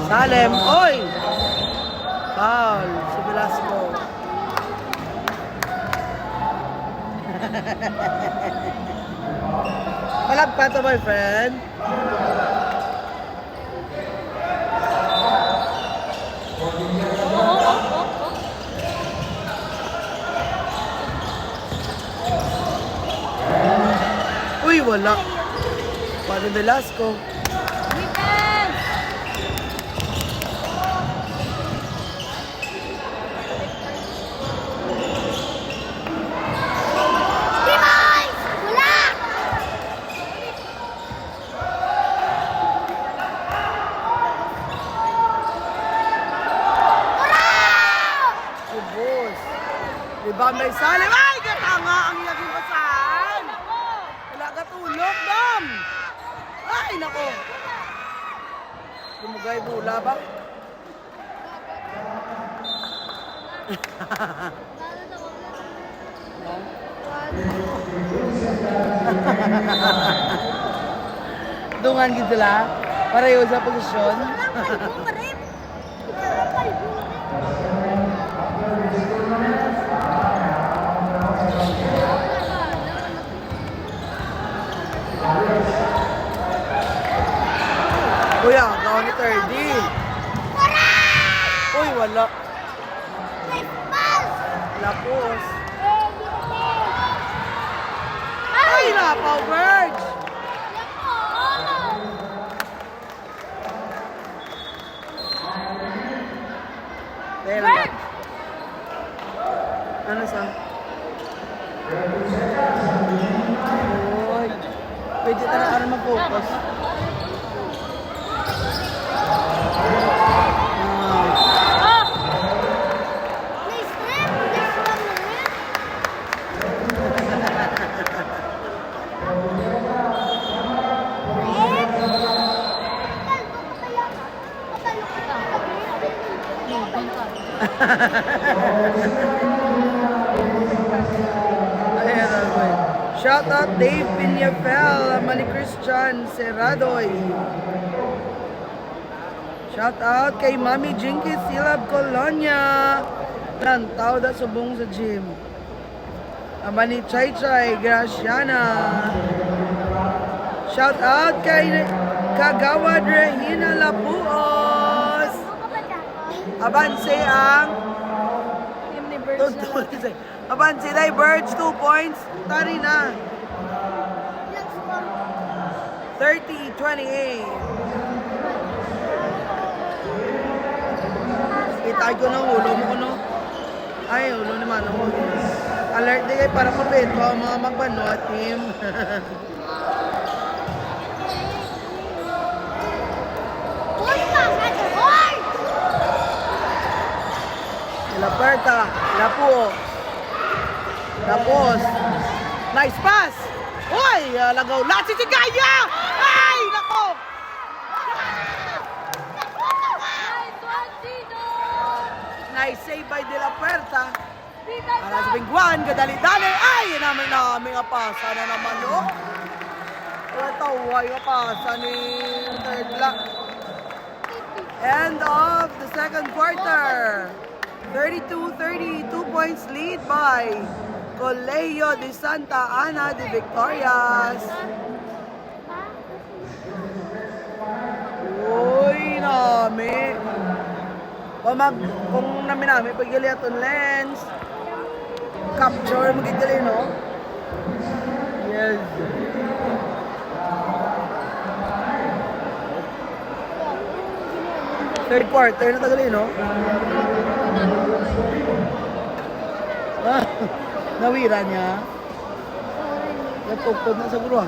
Salem. Oy! Foul. Si Velasco. Malagpa to, my friend. wala. Padre Velasco.
Defense! Demise! Wala!
Ubos. Rebound by Salim. Ay, katanga ang laging basahan. Wala katulog, Dom. Ay, nako. Lumugay bula ba? Dungan gid sila. Pareho sa posisyon. Kuya, gawin ni 30. Uy, wala. Lapos. Ay, lapaw, Verge. Tera ba? Ano sa? Uy. Pwede talaga ano mag-focus. Shout out Dave Piñafel, Mani Christian Seradoy. Shout out kay Mami Jinky Silab Colonia. Tao da subong sa gym. Mani Chay Chay Graciana. Shout out kay Kagawad Regina Lapuos. Abanse ang Abanse day Birds 2 points. Tari na. 30-28. Itay ko ng ulo mo kuno. Ay, ulo naman ako. Alert din kayo para mapeto ang mga magbano at team. Laperta, Lapuo. Tapos, nice pass! Uy, lagaw. Latsi si Gaya! Ay, nako! Nice save by De La Puerta. Para sa Bingguan, kadali-dali. Ay, namin apasa na naman, no? Taway apasa ni third block. End of the second quarter. 32-30, 2 points lead by Colegio de Santa Ana de Victorias. Uy, nami. Kung namin paggali aton lens, capture magigali, no? Yes. Third quarter na tagali, no? Nawira niya. Natugtog na sa guruan.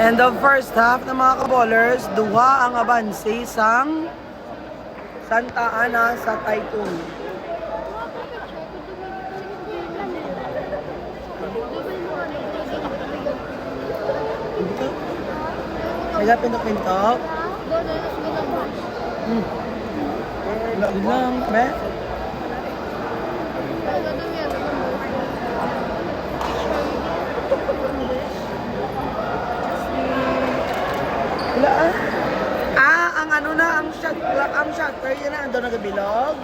And the first half ng mga kaballers, duha ang abanse sang Santa Ana sa Taytong. Pinto-pinto. Lang, be? ano na ang shutter yan na ando nagabilog.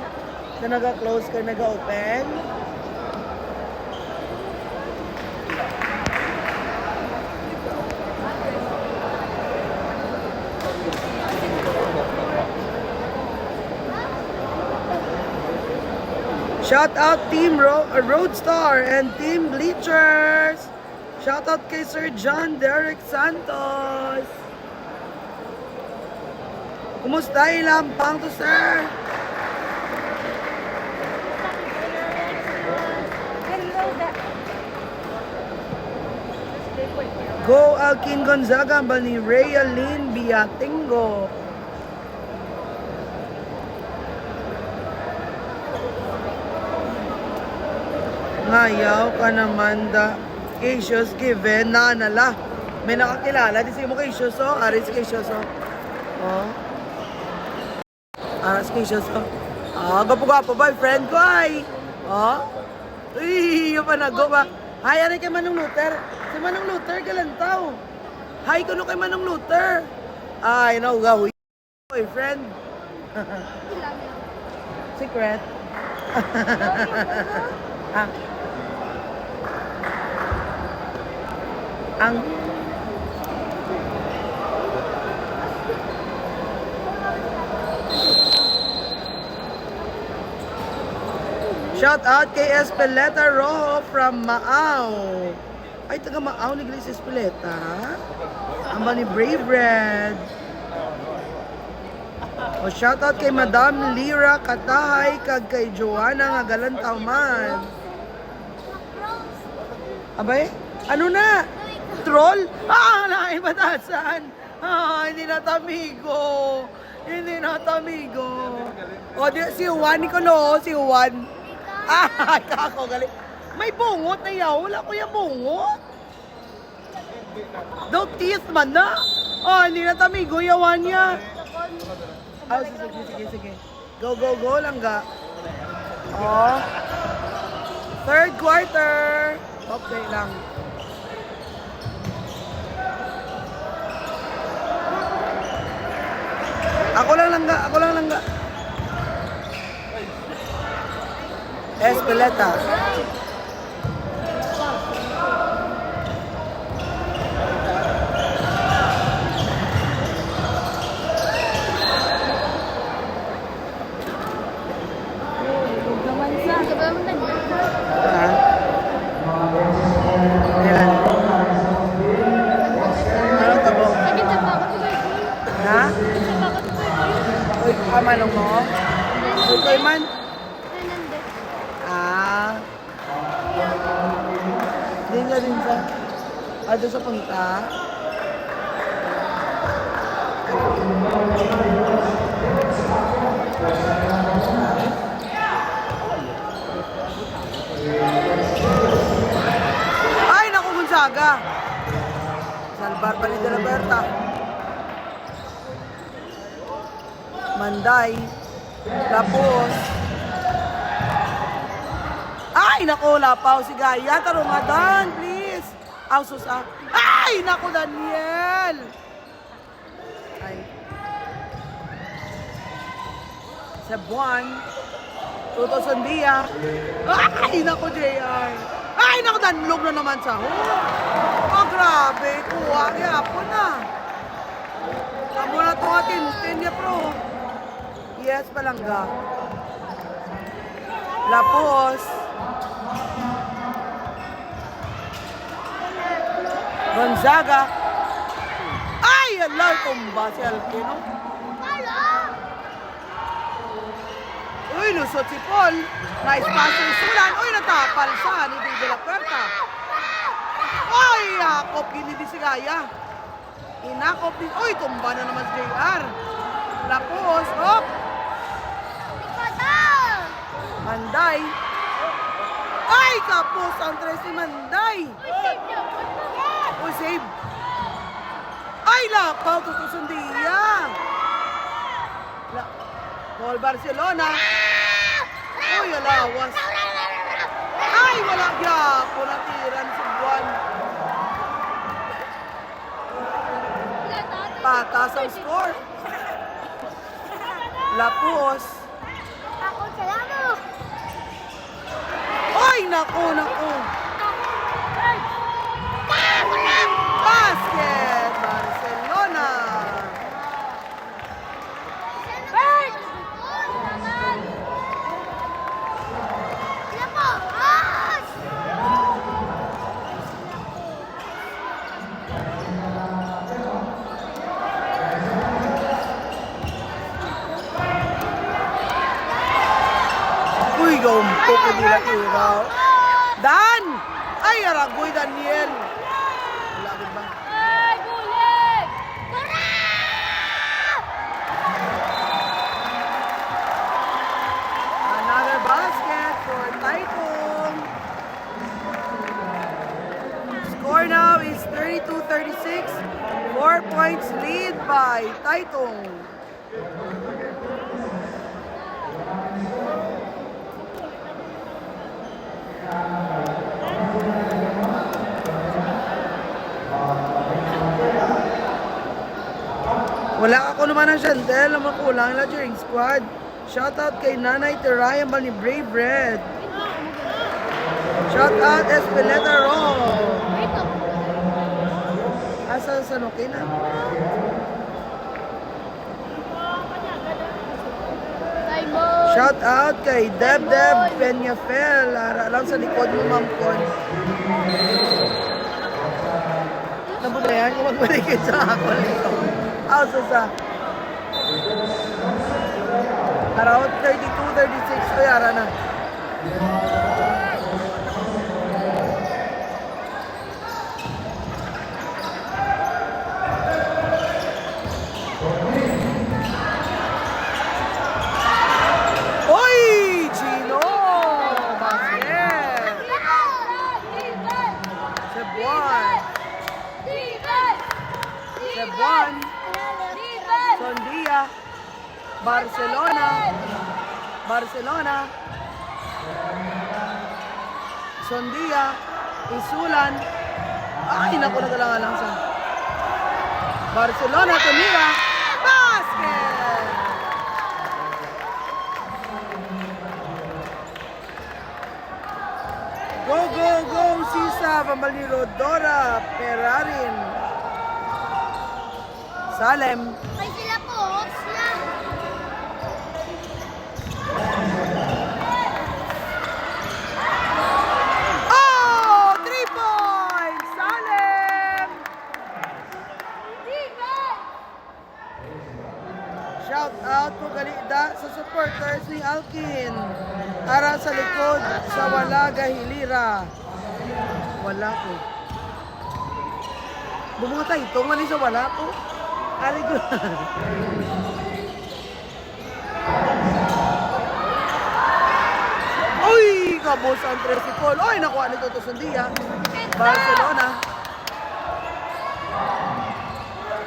Na naga-close ka, naga-open. Shout out Team Roadstar and Team Bleachers. Shout out kay Sir John Derek Santos. Kumusta ilang pang to, sir? Go Alkin Gonzaga ba ni Rhea Lynn Biatingo? Ngayaw ka naman da Cassius given na nala. May nakakilala, di siya mo Cassius, oh. Aris Cassius, oh. Oh. Aris Cassius, oh. Ah, gapo-gapo ba, friend ko, ay. Oh. Uy, yung panago ba? Hi, ano kay Manong Luther? Si Manong Luther, galantaw. Hi, kuno kay Manong Luther. Ay, no, gawi. Boyfriend. Secret. ang shout out kay Espeleta Rojo from Maaw. Ay, taga Maaw ni Grace Espeleta. Ang ba ni Brave Red. O shout out kay Madam Lira Katahay kag kay Joanna nga galantaw man. Abay, ano na? Troll? Ah, naibatasan. Ah, hindi na tamigo. Hindi na tamigo. O, di, si Juan, Nicolo, si Juan. Ah, kako, galing. May bungot na yaw. Wala ko yung bungot. Don't tease man na. Oh, hindi na tamigo, yawan niya. Oh, sige. Go, go, go lang ga. Oh. Third quarter. Okay lang. Ako lang langga. Espeleta. Ha? Ayan. Ano tabo? Ha? Uy, kamanong mo? Uy, kay man? Ah. Hindi nga din sa... doon sa punta? Ay, naku, Gonzaga! Salbar de la Berta. Manday. Tapos. Ay, naku, lapaw si Gaya. Tarungadan, please. Ausos, ah. Ay, naku, Daniel. Ay. Cebuan. Tuto Sandia. Ay, naku, JR. Ay, naku, danlog na naman sa ho. Oh, grabe. Kuha, yapon na. Kamu na ito atin. Tinya, pro. Yes, palangga. Lapos. Gonzaga. Ay, Allah, tumba si Alpino. Uy, lusot si Paul. Na-espaso yung sulan. Uy, natapal siya ni Big de la Puerta. Uy, yakop, ginidi si Gaya. Inakop din. Uy, tumba na naman si JR. Lapos, hop. Manday. Ay, kapos ang tres si Manday. Uy, save. Ay, lapaw, tutusundiya. Gol Barcelona. Uy, alawas. Ay, wala gyapo. Natiran si Buwan. Patas ang score. Lapos.
Ako sa lamo.
Ay, naku. Basket, Barcelona.
Bert! Lamo! As!
Uy, gawampo ka nila iraw. Dan! Ay, aragoy, Daniel. Wala rin ba?
Ay, bulik! Tara!
Another basket for Taitung. Score now is 32-36. 4 points lead by Taitung. Wala ako naman ng Chantel na makulang na during squad. Shoutout kay Nanay Terayan ba ni Brave Red. Shoutout Espeleta Ro.
Ito.
Asa sa Nokin na?
Simon.
Shoutout kay Deb Peñafel. Ara lang sa likod mo, Ma'am Con. Nabunayan kung magbalik sa ako nito. Asa sa? Around 32-36. Ay, ara na. Oy! Gino! Basket! Cebuan! Cebuan! Sondia! Barcelona! Sondia! Isulan! Ay, naku, nagalangan lang sa Barcelona, tumira! Basket! Go, go, go! Sisa, Bambal ni Rodora, Perarin. Salem.
Ay, sila po. Sila.
Oh! 3 points! Salem! Shout out po galida sa supporters ni Alkin. Ara sa likod sa Walaga Hilira. Wala ko. Bumunga ito nga ni sa wala ko. Ali ko. Uy! Kabos ang Tresipol. Uy! Nakuha nito to Sandia. Barcelona.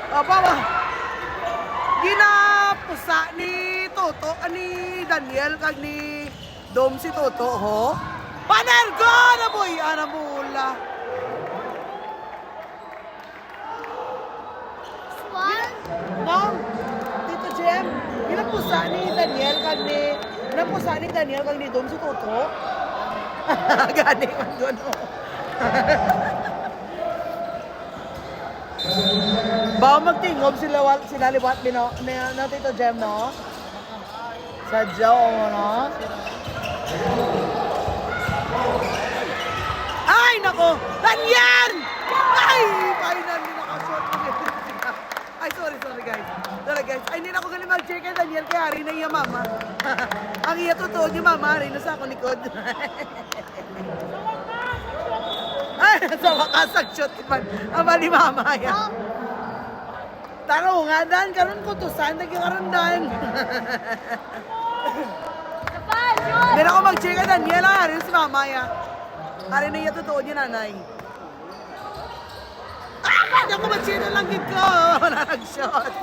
Ba? Ginapusa ni Toto, ni Daniel, kag ni Dom si Toto, ho? Panergo na boy! Ana mula.
One.
Ma'am, Tito Jem, ginapusa ni Daniel, kag ni... Ginapusa ni Daniel, kag ni Dom si Toto? Gani man doon, ho? Ba magtingob sila liwat na Tito Jem, no? Sa Joe, no? Ay, nako! Daniel! Ay! Finally, nakashot. Ay, sorry guys. Sorry guys. Ay, hindi na ako galing mag-check kay Daniel kaya hari na iya mama. Ang iya totoo niya mama, hari na sa ako likod. Ay, sa wakasag-shot man. Ama ni mama yan. Taro nga, Dan, karon ko to saan nagkakarandan. Hindi na ako mag-check kay Daniel, hari na si mama yan. Hari na iya totoo niya nanay. Hindi ako mag-check na lang ko. Wala nag-shot.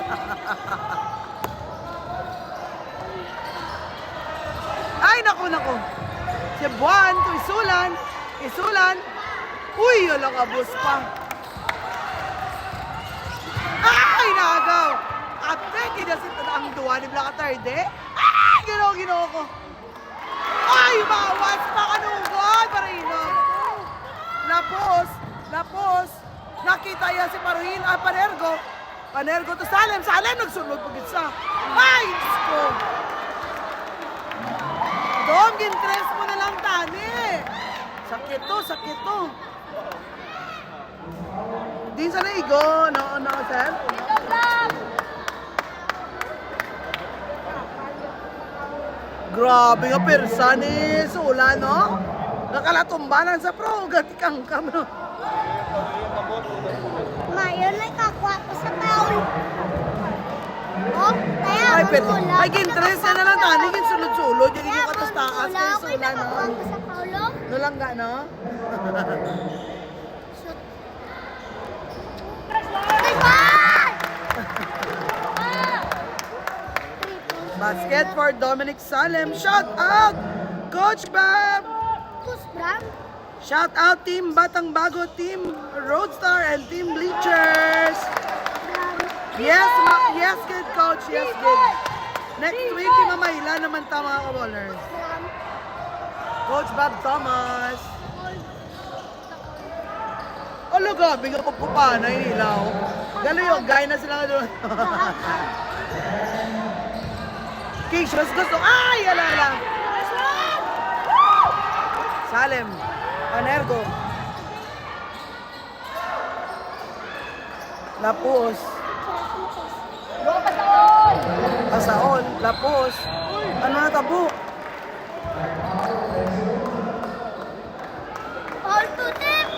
Ay, naku. Si Buwan to Isulan. Uy, walang abos pa. Ay, nagaw. Ate! Ay, kinasit na ang duwa ni Black Atarde. Ay, ginoo ko. Ay, bawas pa kanugod, Marino. Lapos. Nakita yan si Panergo to Salem, nagsunod pag isa. Ay, Diyos ko. Dom, gintres mo na lang, Tani. Sakit to. Di sa naigo, no, sir? Grabe nga persa ni Sula, no? Nakalatumbanan sa pro, gatikang kam, no?
Mayon ay kakuha ko sa taon. Oh, kaya
Ay,
ang
pero,
tula.
ay, gintres na lang, Tani, sulod-sulod, yung
Kaya
yung katastakas kay
ang
Sula, no?
kakuha ko sa paulo.
No lang ga, no?
Shoot. Goodbye!
Basket for Dominic Salem. Shout out, Coach Bab!
Kus Bram.
Shout out Team Batang Bago, Team Roadstar, and Team Bleachers. Yes, yes, good coach. Yes, good. Next week, imamahila naman ta mga kaballers. Coach Bob Thomas. Alo, gabi nga pagpupana, inilaw. Gano'n yung gaya na sila nga doon. Kishos gusto. Ay, alala. Salem. Panergo. Lapos. Pasaon. Lapos. Ano na tabo?
All to them.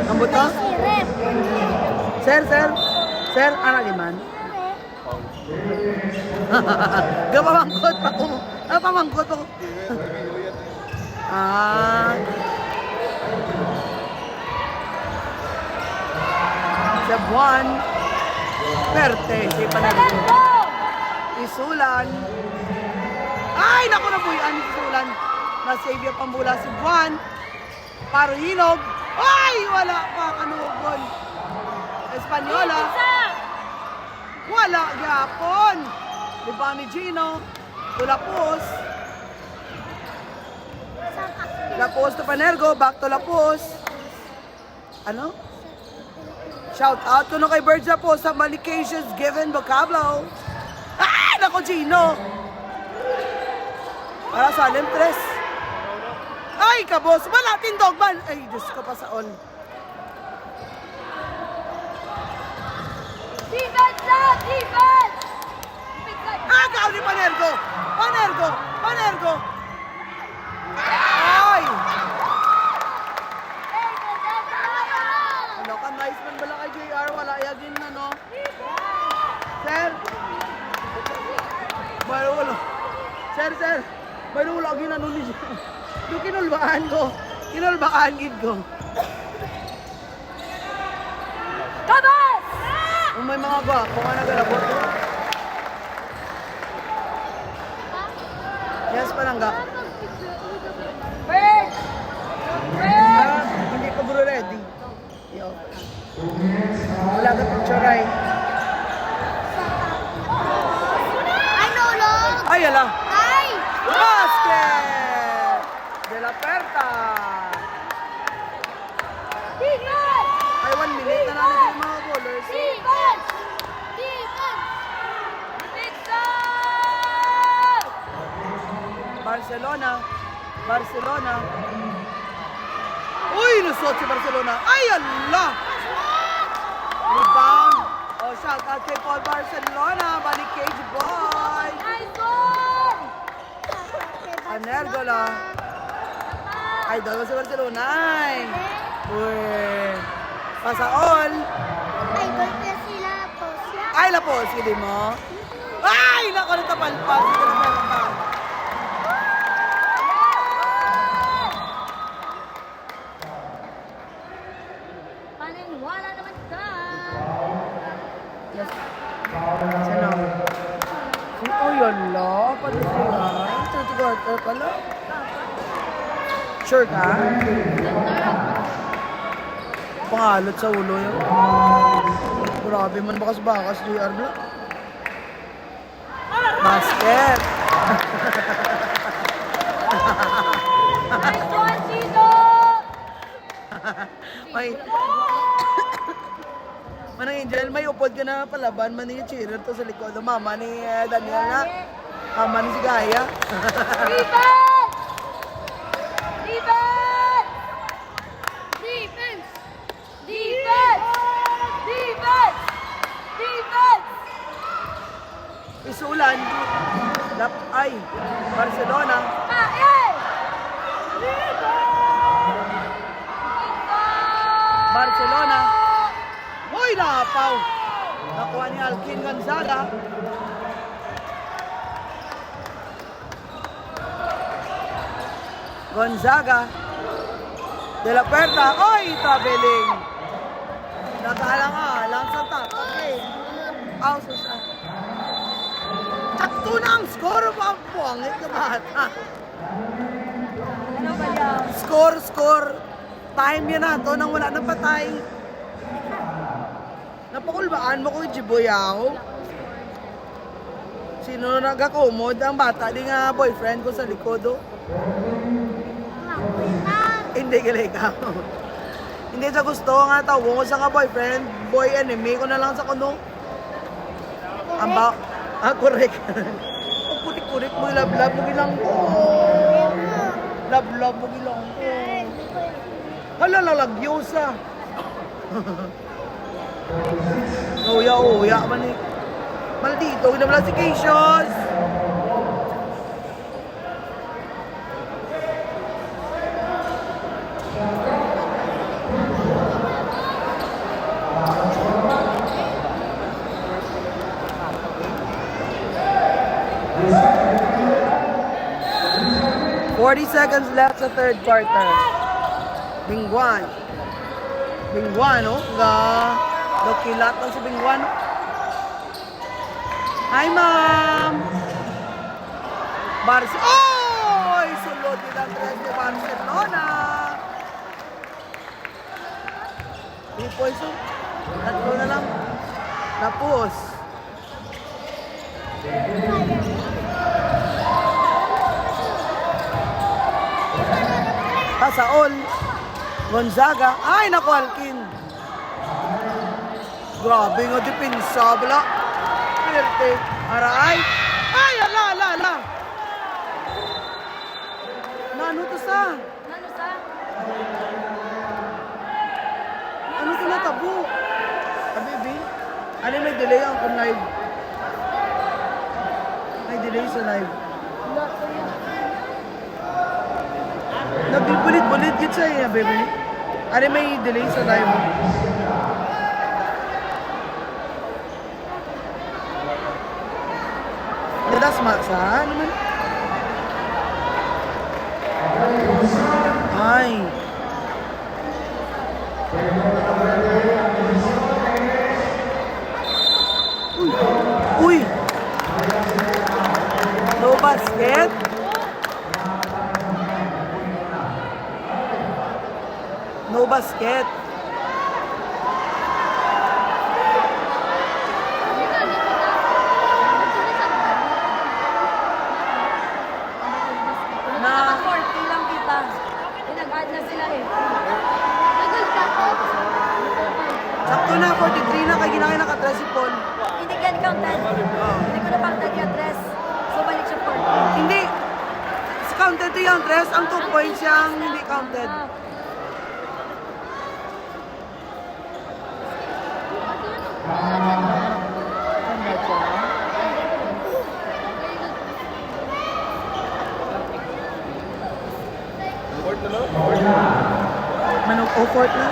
Ang buto?
Si Rep.
Sir, anak liman. Gapamangkot pa ko. Pamangkot pa ko. Cebuan. Perte. Si Panagpo. Isulan. Ay, naku na po yan. Isulan. Na-save yung pambula si Juan. Paruhinog. Ay, wala pa. Kanugon. Espanyola. Wala. Yapon. Diba ni Gino. Tulapos. Lapos to Panergo. Back to Lapos. Ano? Shout out ko na kay Berja po sa Malications Given Vocablo. Ah! Nako, Gino. Para sa Salem 3. Ay, kabos. Wala, tindogman. Ay, Diyos ko pa sa all.
Defense na! Defense!
Agaw ni Panergo. Panergo. Ay! Ano ka, nice man bala kay JR. Wala yagin na, no? Sir? Mayroon wala. Sir. Mayroon wala yagin na, no? Yung kinulbaan ko. Kinulbaan gid ko.
Kabas!
Kung may mga gwapo nga nagalabot. Yes, palangga.
Bird!
Hindi ko bro ready. Yo. Wala ka picture ay.
Ay, nulog!
Ay, ala.
Ay!
Basket! De la Perta.
Defense!
Ay, 1 minute na natin yung mga bowlers.
Defense! Defense!
Barcelona. Uy, nusot si Barcelona. Ay, ala! Rebound. Oh, shout out kay Paul Barcelona. Balik Cage Boy.
Nice one!
Panergo lang. Ay, daw si Barcelona. Ay. Uy. Pasaol.
Ay, gol pa sila po.
Ay, lapos. Hindi mo. Ay, naku, natapalpas. Hindi na meron.
Paniniwala naman ka.
Yes. Sino? Oh, yun la. Paano sila? 30 quarter pala. Sure ka? pangalot sa ulo yun. Grabe man bakas-bakas, JR Black. Basket.
Nice one, Chino!
May... Manang Angel, may upod ka na palaban. Man yung cheerer to sa likod. Mama ni Daniel na. Mama ni si Gaya.
Defense! Defense! Defense! Defense! Defense! Defense!
Isulan. Ay, Barcelona.
Kain!
Barcelona. Hoy, napaw. Nakuha ni Alkin Gonzaga. Gonzaga. De la Puerta. Oy, traveling. Naghalang-halang sa top. Okay. Susa. Sakto na ang score mo ang puwangit ka bata.
Ano ba yan?
Score. Time yan na to nang wala nang patay. Napakulbaan mo ko yung jiboyaw. Sino nagakomod? Ang bata, di nga boyfriend ko sa likod, oh. Hindi gali ka. Hindi sa gusto nga tawong ko sa nga boyfriend, boy enemy ko na lang sa kuno. Correct. Ang kurik-kurik mo, love-love mo gilang ko. Love-love mo gilang ko. Halalagyosa. Uya man eh. Maldito, inablasications. Forty seconds left sa third quarter. Bingwan, oh. Kilat lang si Bingwan. Hi, Ma'am. Oy! Sulod din ang tres ni Barcelona. 3 points, oh. Tatlo na lang. Tapos. Pasaol. Gonzaga. Ay, naku, Alkin. Grabe nga depensa, bala. Perte. Aray. Ay, ala. Nano to sa?
Ano sa?
Ano to na tabo? Baby? Ano may delay ang kung live? May delay sa live. Nagbulit-bulit yun sa iya, baby. Ano may delay sa live? Das maksa naman. Ay. Uy. No basket. No basket.
Naka 40 lang kita. Pinag-add na sila eh.
Sakto na, 43 na, kaya ginakay naka-dress si Paul.
Hindi get counted. Hindi ko na pang-tag yung dress. So balik siya 40.
Hindi. Counted yung dress, ang 2 points yung hindi counted. Manok o fourth na?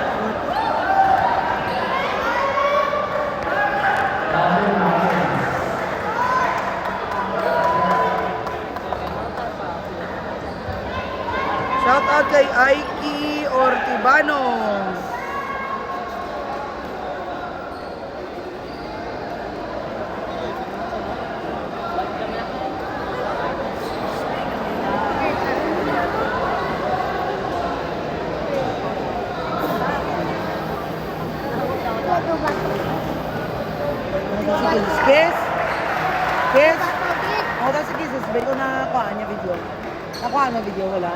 Shout out kay Aiki Ortibano. kisses. Kiss? Kiss? Oh, that's a kisses. Ba't ko nakuhaan niya video? Nakuhaan na video, wala?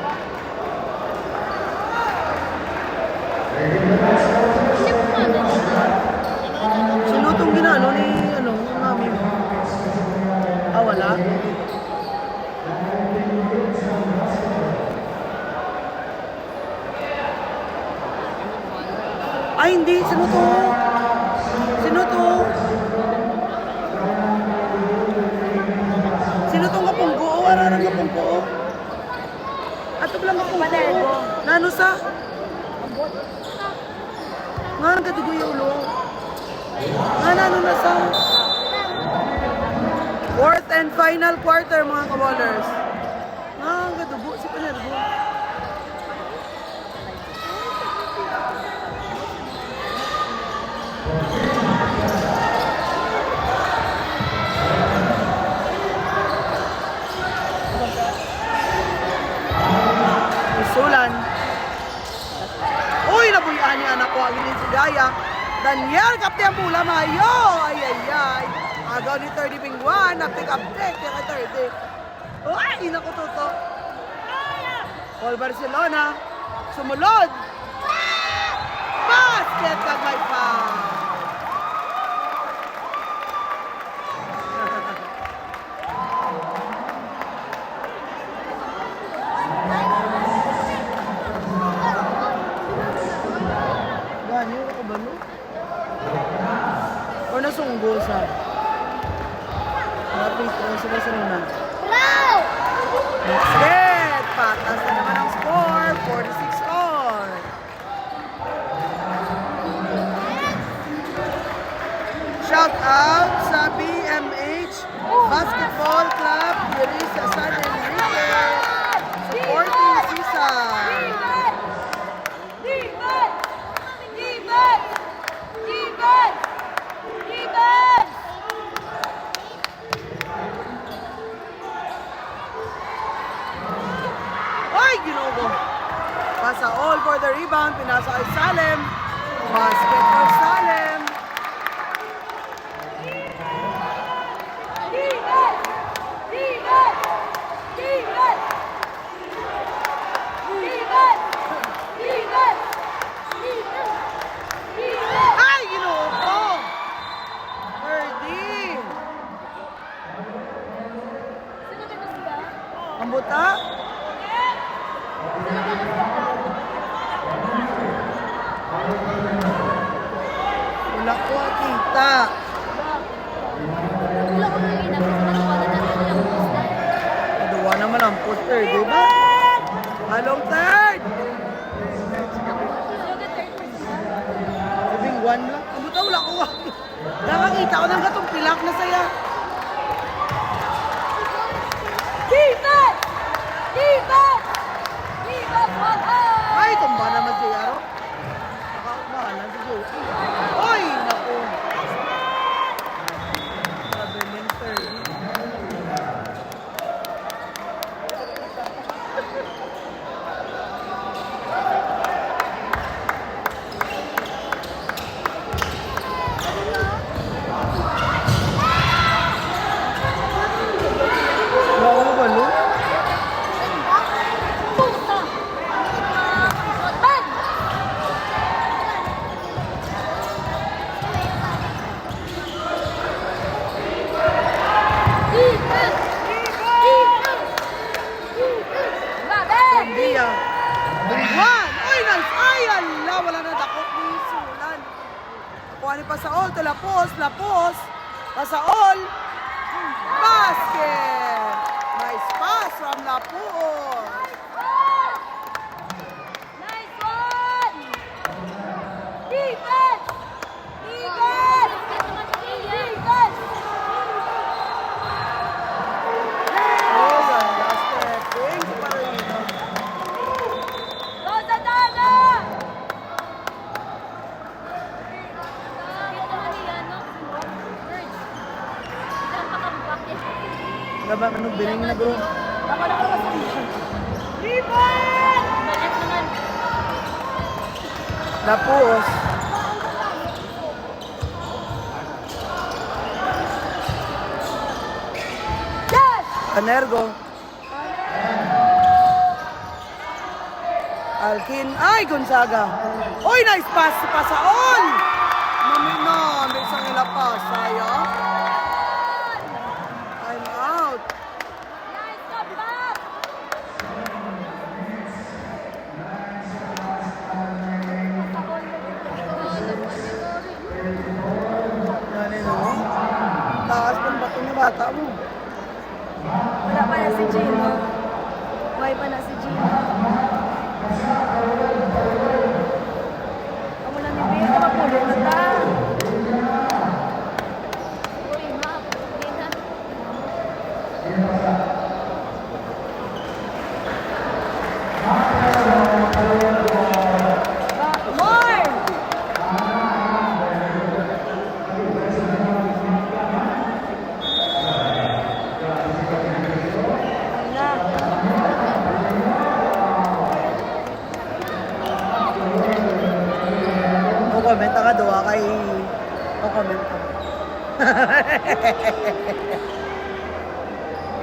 Sino itong ginano ni, yung mami mo? Ah, wala? Ay, hindi. Sino to? Sino to? Sino tong kapungko? Wala nang kapungko. Ato lang kapungko. Nano sa? Nga, nagkatugo yung ulo. Nga, nano na sa? Fourth and final quarter, mga kaballers. Nga, nagkatugo. Si Panergo. Sulan. Uy, nabuyaan niya anak ko. Agilin si Gaya. Daniel, kapte ang pula mayo. Ay, ay, ay. Agaw ni 30 Bingwan. Napik-uptek. Kaya 30. Ay, naku tuto. All Barcelona. Sumulod. Basket ka may foul. Ganyo ako ba no? O nasunggo sa? Lapit ko sa Barcelona. Basket! Patas na naman ang score. 46 all. Shout out sa BMH Basketball Club diri sa San Enrique. Supporting season. Ay, ginugo. Pasa all for the rebound. Pinasa kay Salem. Basket for Salem. Ay, ginugo. Birdie. Ang buta? Wala ko kita. Aduwa naman ang poster, di ba? Halong third! Sabing one lang. Ang buta, wala ko. Nakakita ko ng gatong pilak na saya. Ay, tumba naman si Aro. Nakakamahalan si Joe. Ay, naku. Grabe yung third. Wala ba, Lu? Dia. Bungwan! Uy, nice! Ay, ala! Wala na dakot ni Sulan. Kuha ni Pasaol. Ito, lapos. Lapos. Pasaol. Basket! Nice pass from Lapos. Oh, yan. Last step. Thank you, Marino. Gaba, anong biling na bro? Lapos. Panergo. Alkin. Ay, Gonzaga. Uy, nice pass si Pasaol. Mamina, may isang ilapas. Sayang. Time out. Yan eh, no? Taas ng bato ng bata mo.
Wala pa na si Gino. Buhay pa na si Gino. Kamu lang ni Bea, kapapulot na ta. Uy, ma. Hindi na. More!
Comment ka doa kay comment ka.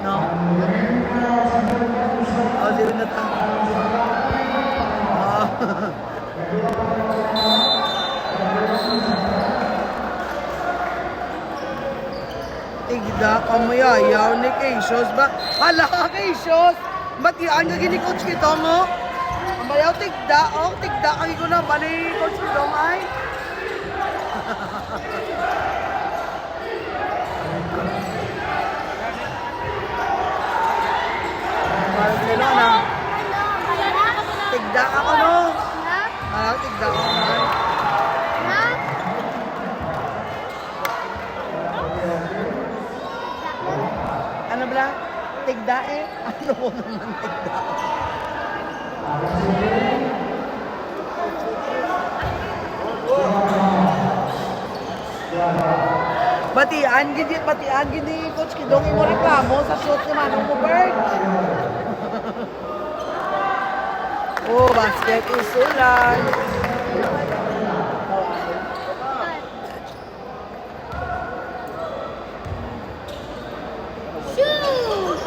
No? Oh, zero na ta. Oh. Tigda ka mo yayaw ni Keishos ba? Hala ka Keishos! Ba't yan ka gini coach kito mo? Ang bayaw tigda, oh, tigda ka ko na ba ni coach kito ay? Barcelona. Tigda ako no. Ah, tigda ako na. Ano ba? Tigda eh. Ano mo naman tigda? Batian gini coach Kidong imo reklamo sa shoot ni Manong Bubert. Oh, basket usulan.
Shoot!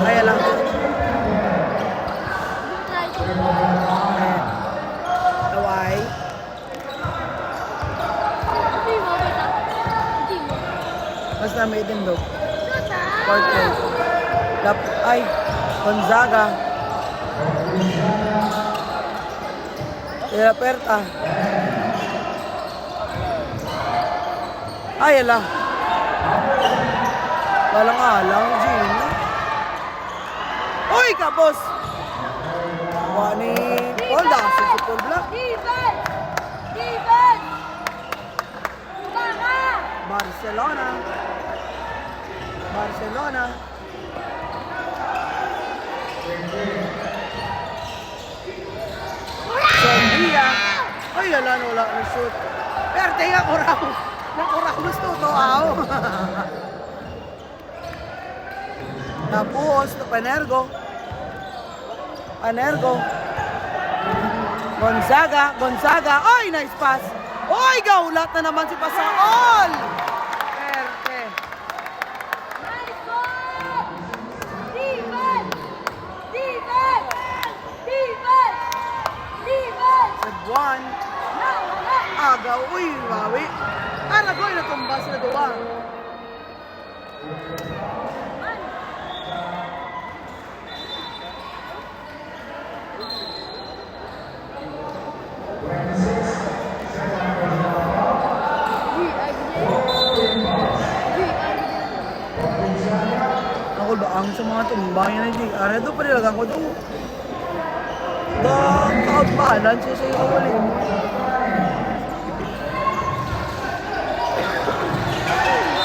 Kaya lang. Away. Basta may din daw. Cortez. Ay, Gonzaga. Perta. Ay, ala. Walang alang, Gina. Uy, kapos! Wani, Paul, dasi si Paul Black.
Defense! Defense! Baka!
Barcelona. Sandia. Ay, ala, wala na shoot. Perte nga, kurang gusto to, aw. Tapos, Panergo. Gonzaga. Ay, nice pass. Ay, gaulat na naman si Pasaol. Perte.
Nice one! Defense! Defense! Defense! Defense!
Nagwan.
Na!
Agaw. Uy, wawi. Aragoy, natumba sila duwa. Ako ba ang sa mga tumbang yan ay ano doon pa nilagang ko doon. Out balance siya sa iyo ulit.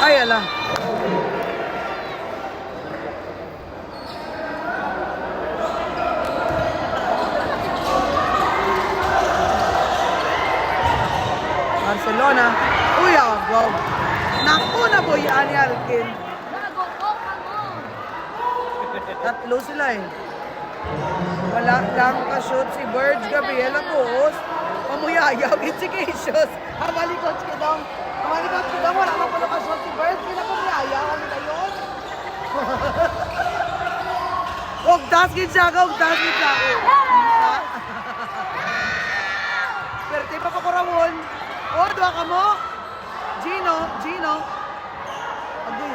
Ay, ala. Barcelona. Uy, go. Naku na po yan ni Alkin.
Nagugok mo!
Tatlo sila eh. Wala lang ka-shoot si Verge Gabriela Buhos. Pamuyayaw, it's si Keishos. Amalikot kidong. Wala lang pala ka-shoot si Ugtaas gid siya ka, ugtaas gid siya. Pero tayo pa pakurawon. O, duha ka mo. Gino. Agoy.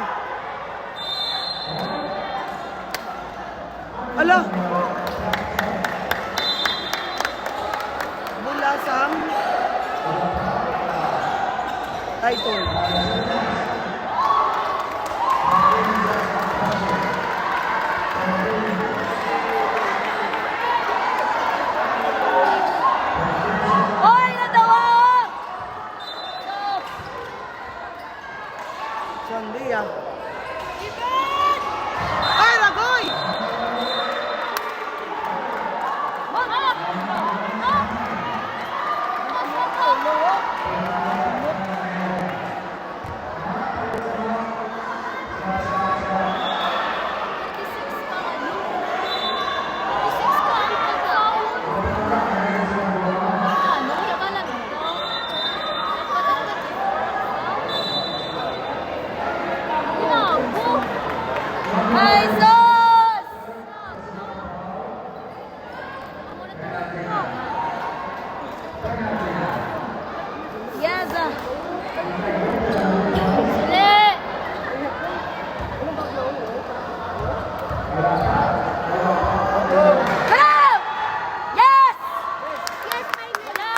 Ala. Mula sang title.
Oy, natawag!
Sandia. Ay, lagoy!
Ay, sus! Yes. Sili! Hello! Yes! Yes, my nila!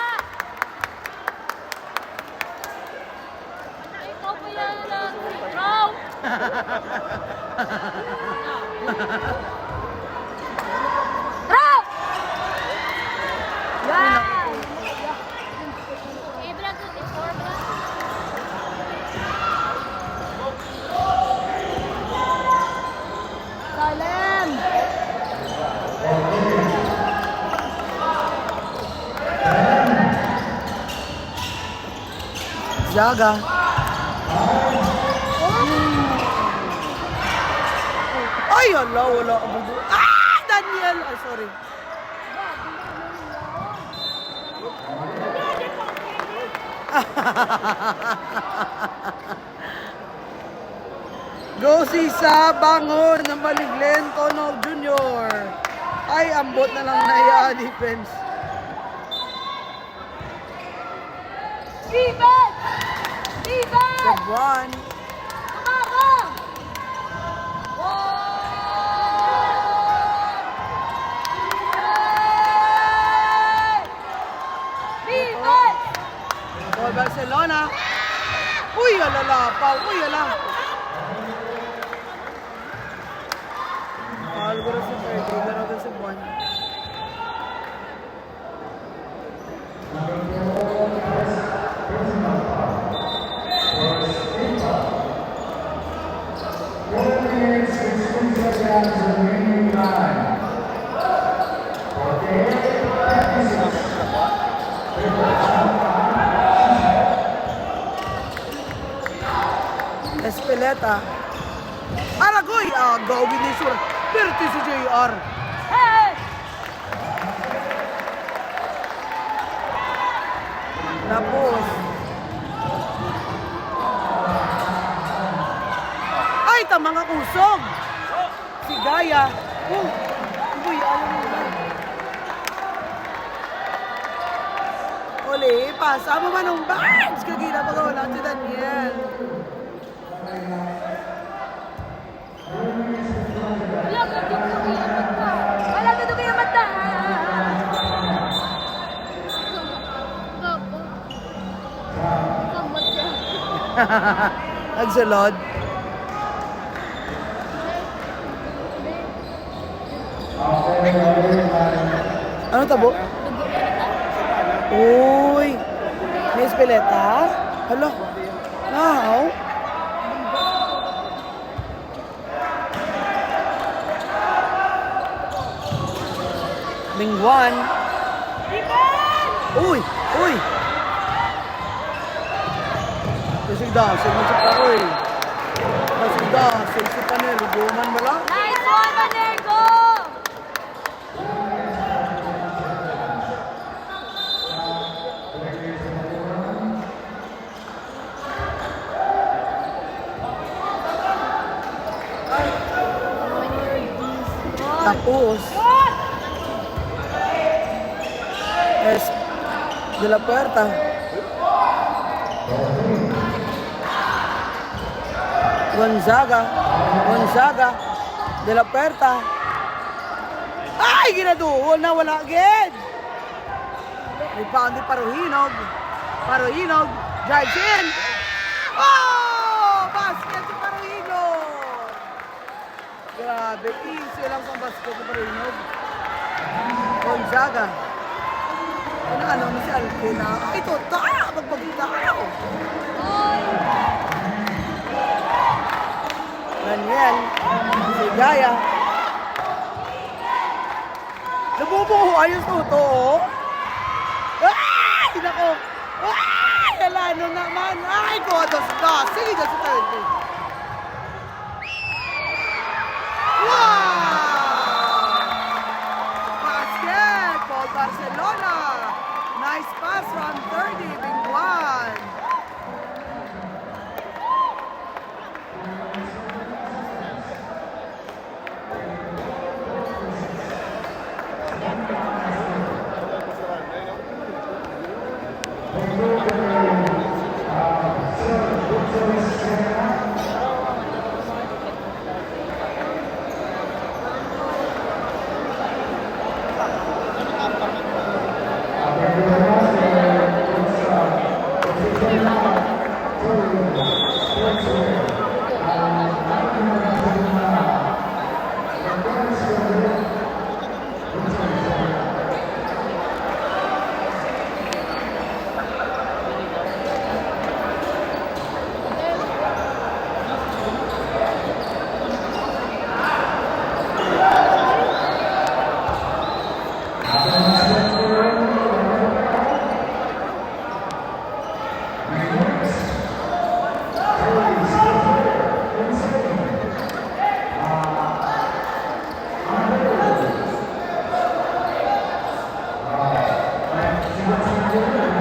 Ikaw pa yan lang. Row! Row! Wow! Ibra to the forma. Salem!
Zaga. Ay, ala, wala ka budo. Ah, Daniel! Ay, sorry. Go si sa Bangor ng Baliglen, Tonog Jr. Ay, ambot na lang na yan, defense.
Defense! Defense!
Cebuan.
Tumama! Defense!
Gol Barcelona. Uy, alala, Pau. Uy, ala. Mahal ko rin si Ferdy, pero rin si Buwan. Espeleta. Aragoy! Gawin ni Sura. Perti si JR.
Hey!
Tapos. Ay, tama nga usog. Si Gaya. Uy, ayaw mo na. Oli, pasa mo man ng bands. Kagina pa wala si Daniel.
Wala ka doon kaya mata!
Nagsulod. Ano tabo? Uy! May espeleta? Hala? Wow! Lingwan. Uy! Uy! Dasig mo sa paroy. Dasig sa panel. Guman ba lang?
Nice one, Manergo!
Tapos, es de la Puerta. Gonzaga, de la Puerta. Ay, ginaduhon na, wala agad. Rebound ni Paruhinog, drives in. Oh! Basket si Paruhinog. Grabe, easy lang sa basket ni Paruhinog. Gonzaga. Ano mo si Alpina? Ito, magbagtao. Daniel, si Gaya. Nabubuho, ayos to, oh. Ay, nako. Ay, alano naman. Ay, dos. Sige, dos sa 30. Wow! Basketball, Barcelona. Nice pass from 30, Bingwan.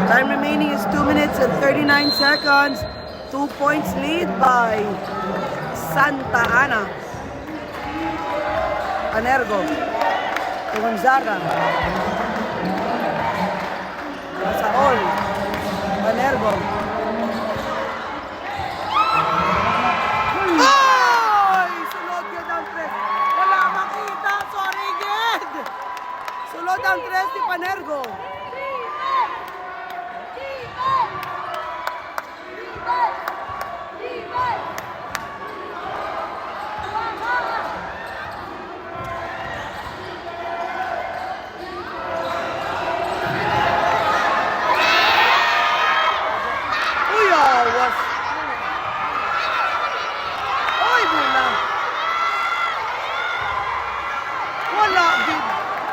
Time remaining is 2 minutes and 39 seconds. 2 points lead by Santa Ana. Panergo. To Gonzaga. Saol. Panergo. Ay! Sulod yun ang tres. Wala makita. Sorry, Ged. Sulod ang tres ni Panergo.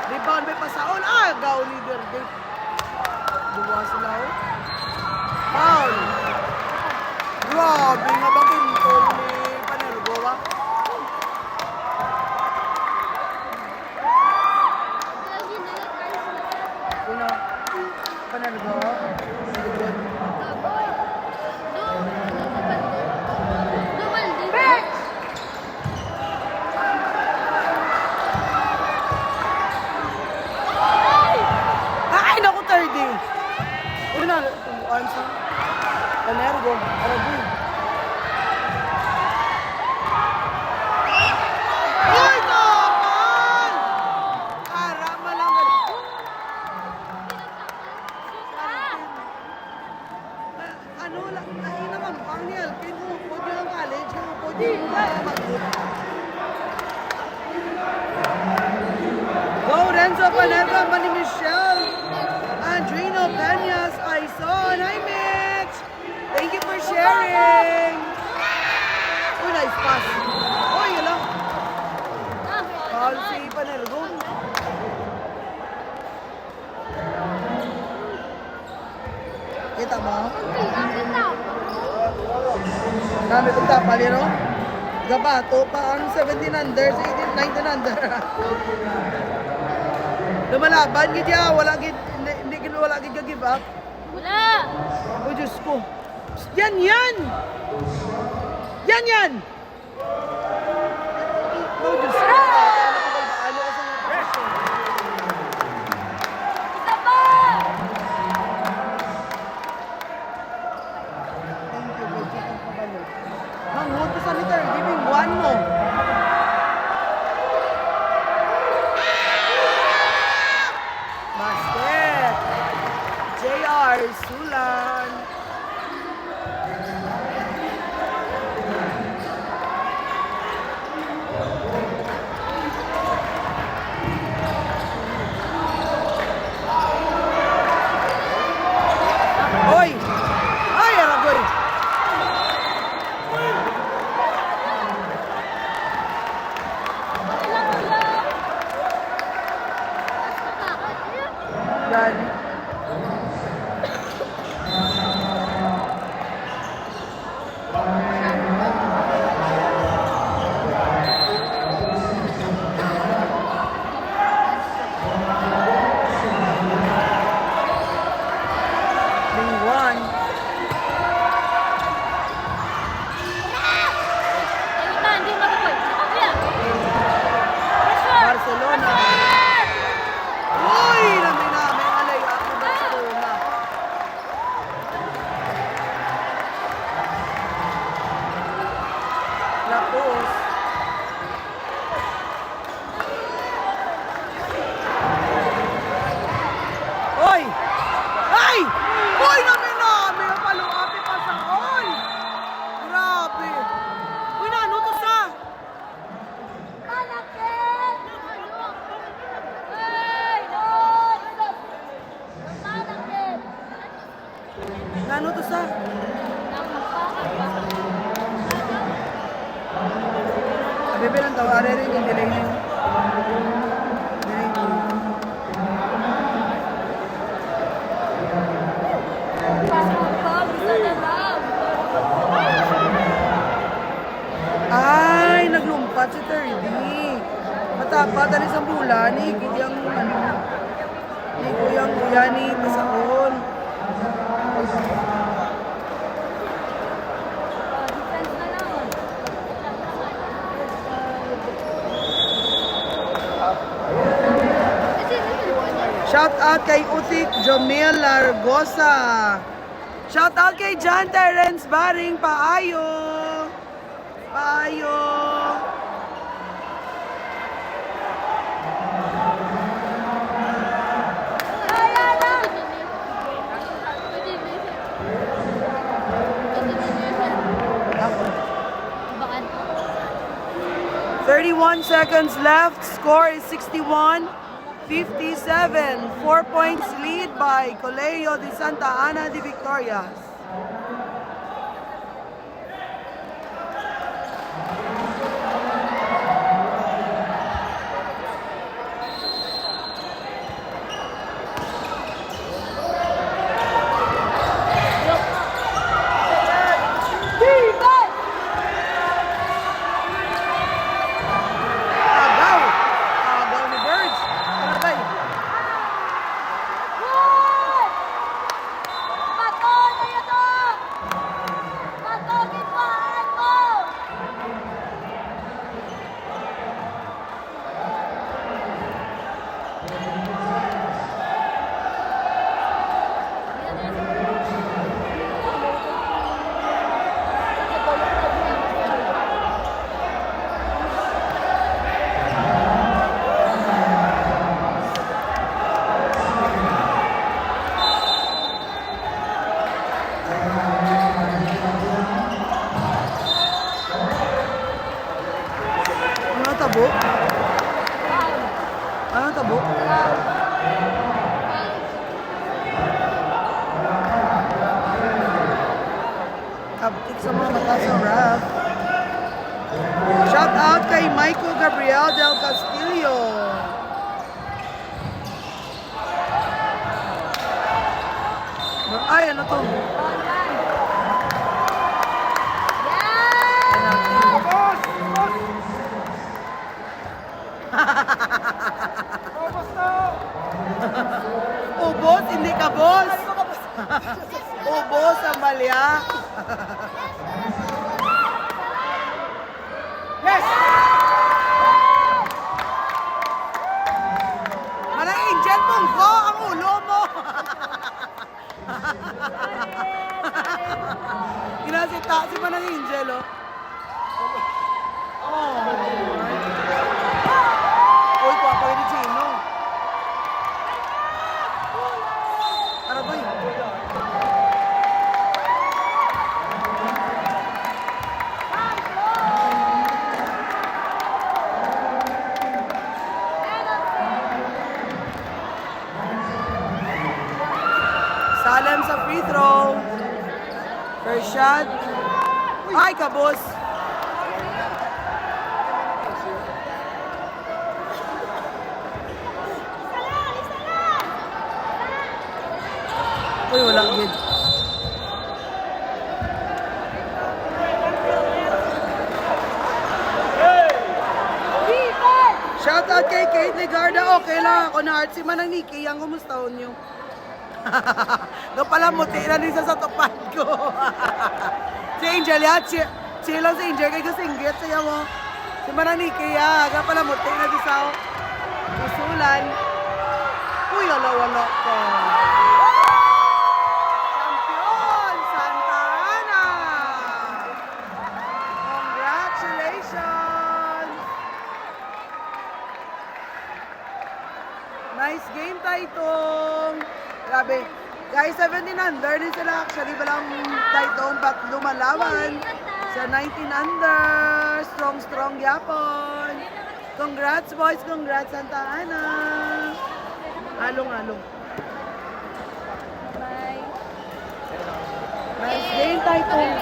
Rebound may pasaon. Agaw leader. Dua sila. Foul. Grabe nga ba pintol ni Panergo ba? Una, Panergo. Una, tumbuan sa Panergo. Arabi. Uy, naman! Arama lang. Ano lang, ay naman, pang ni Alpin, upod yun ang college, upod yun ang mag-good. Go, Renzo Panergo, Manny Michelle. Andrino Peñas, Aison. Hi, Mitch. Thank you for sharing. Oh, nice pass. Oh, yun lang. Foul si Panergo. Kita mo? Dami kong tapaliro. Gabato pa ang 17 under sa 19 under. Lumalaban, gidya. Wala gid give up.
Wala!
Oh, Diyos ko. Yan! Yan! Oh, Diyos ko. Ano Bebe lang tawa, are rin yung delay niyo. Delay niyo. Ay, naglumpat si 30. Matapa, dali sa bulan, ni Guyang, ano, ni Guyang Guyani, Pasakon. Shout out kay Utik Jomel Largosa. Shout out kay John Terence Baring, paayo. Paayo. Ako. 31 seconds left. Score is 61-57. 4 points lead by Colegio de Santa Ana de Victorias. Agaw! Agaw ni Birds. Ano ba yun? Ano tabo? Ano tabo? Kaptik sa mga mata sa rap. Shout out kay Michael Gabriel Del Castillo. Ay, ano to? Ubos, hindi ka boss. Ubos ang malya. Yes! Manang angel mong ko ang ulo mo. Ginasita si Manang Angel, oh. Oh. Uy, kwapa ni Gino. Ano ba yun? Salem sa free throw. First shot. Ay, kabos. Uy, walang gid. Shout out kay Kate Legarda. Okay lang ako na art. Si Manang Nikki, ang kumusta niyo? Doon pala muti na din sa tupan ko. Si Angel, ya. Chill lang si Angel. Kaya kasinggit siya mo. Si Manang Nikki, ya. Doon pala muti na din sa usulan. Uy, wala ka. Champion! Santa Ana! Congratulations! Nice game, Taitong! Grabe. Guys, 17 under din sila. Actually, walang Taitong back lumalaban. Sa 19 under. Strong yapon. Congrats, boys. Congrats, Santa Ana. Halong.
Bye.
Nice game, Taitong.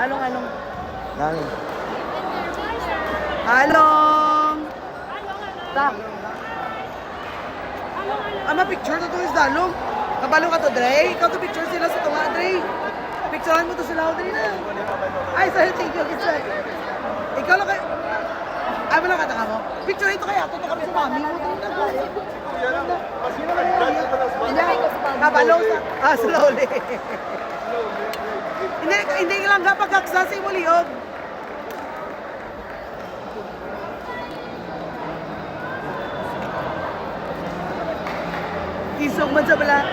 Halong.
Dami.
Halong! Ta. Ama picture to is dalong. Kabalo ka to, Dre. Ikaw to picture sila sa tunga, Dre. Picturean mo to sila, Dre na. Ay, sorry, thank you. It's like, ikaw lang kayo. Ay, wala ka mo. Picture ito kaya. Toto kami sa mami mo. Kabalo sa... Ah, slowly. Hindi lang kapag kaksa sa imuliog. Isog man sa bala.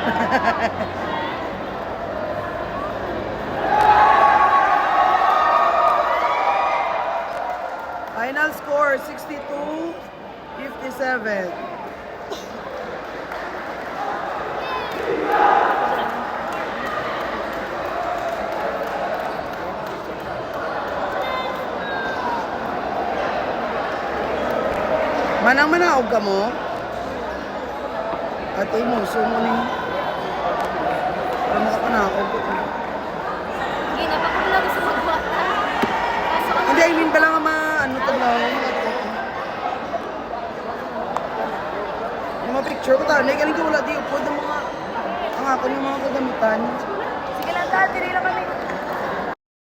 Final score, 62-57. Manang-manaog ka mo? Ate mo, sumo ni. Para makapanaog ko.
Hindi, napakulago sa magbata.
Hindi, I mean pala nga ano to na. Yung mga picture ko tayo, galing ko wala di upod ng mga ang ako yung mga kagamitan.
Sige lang, dati rin lang kami.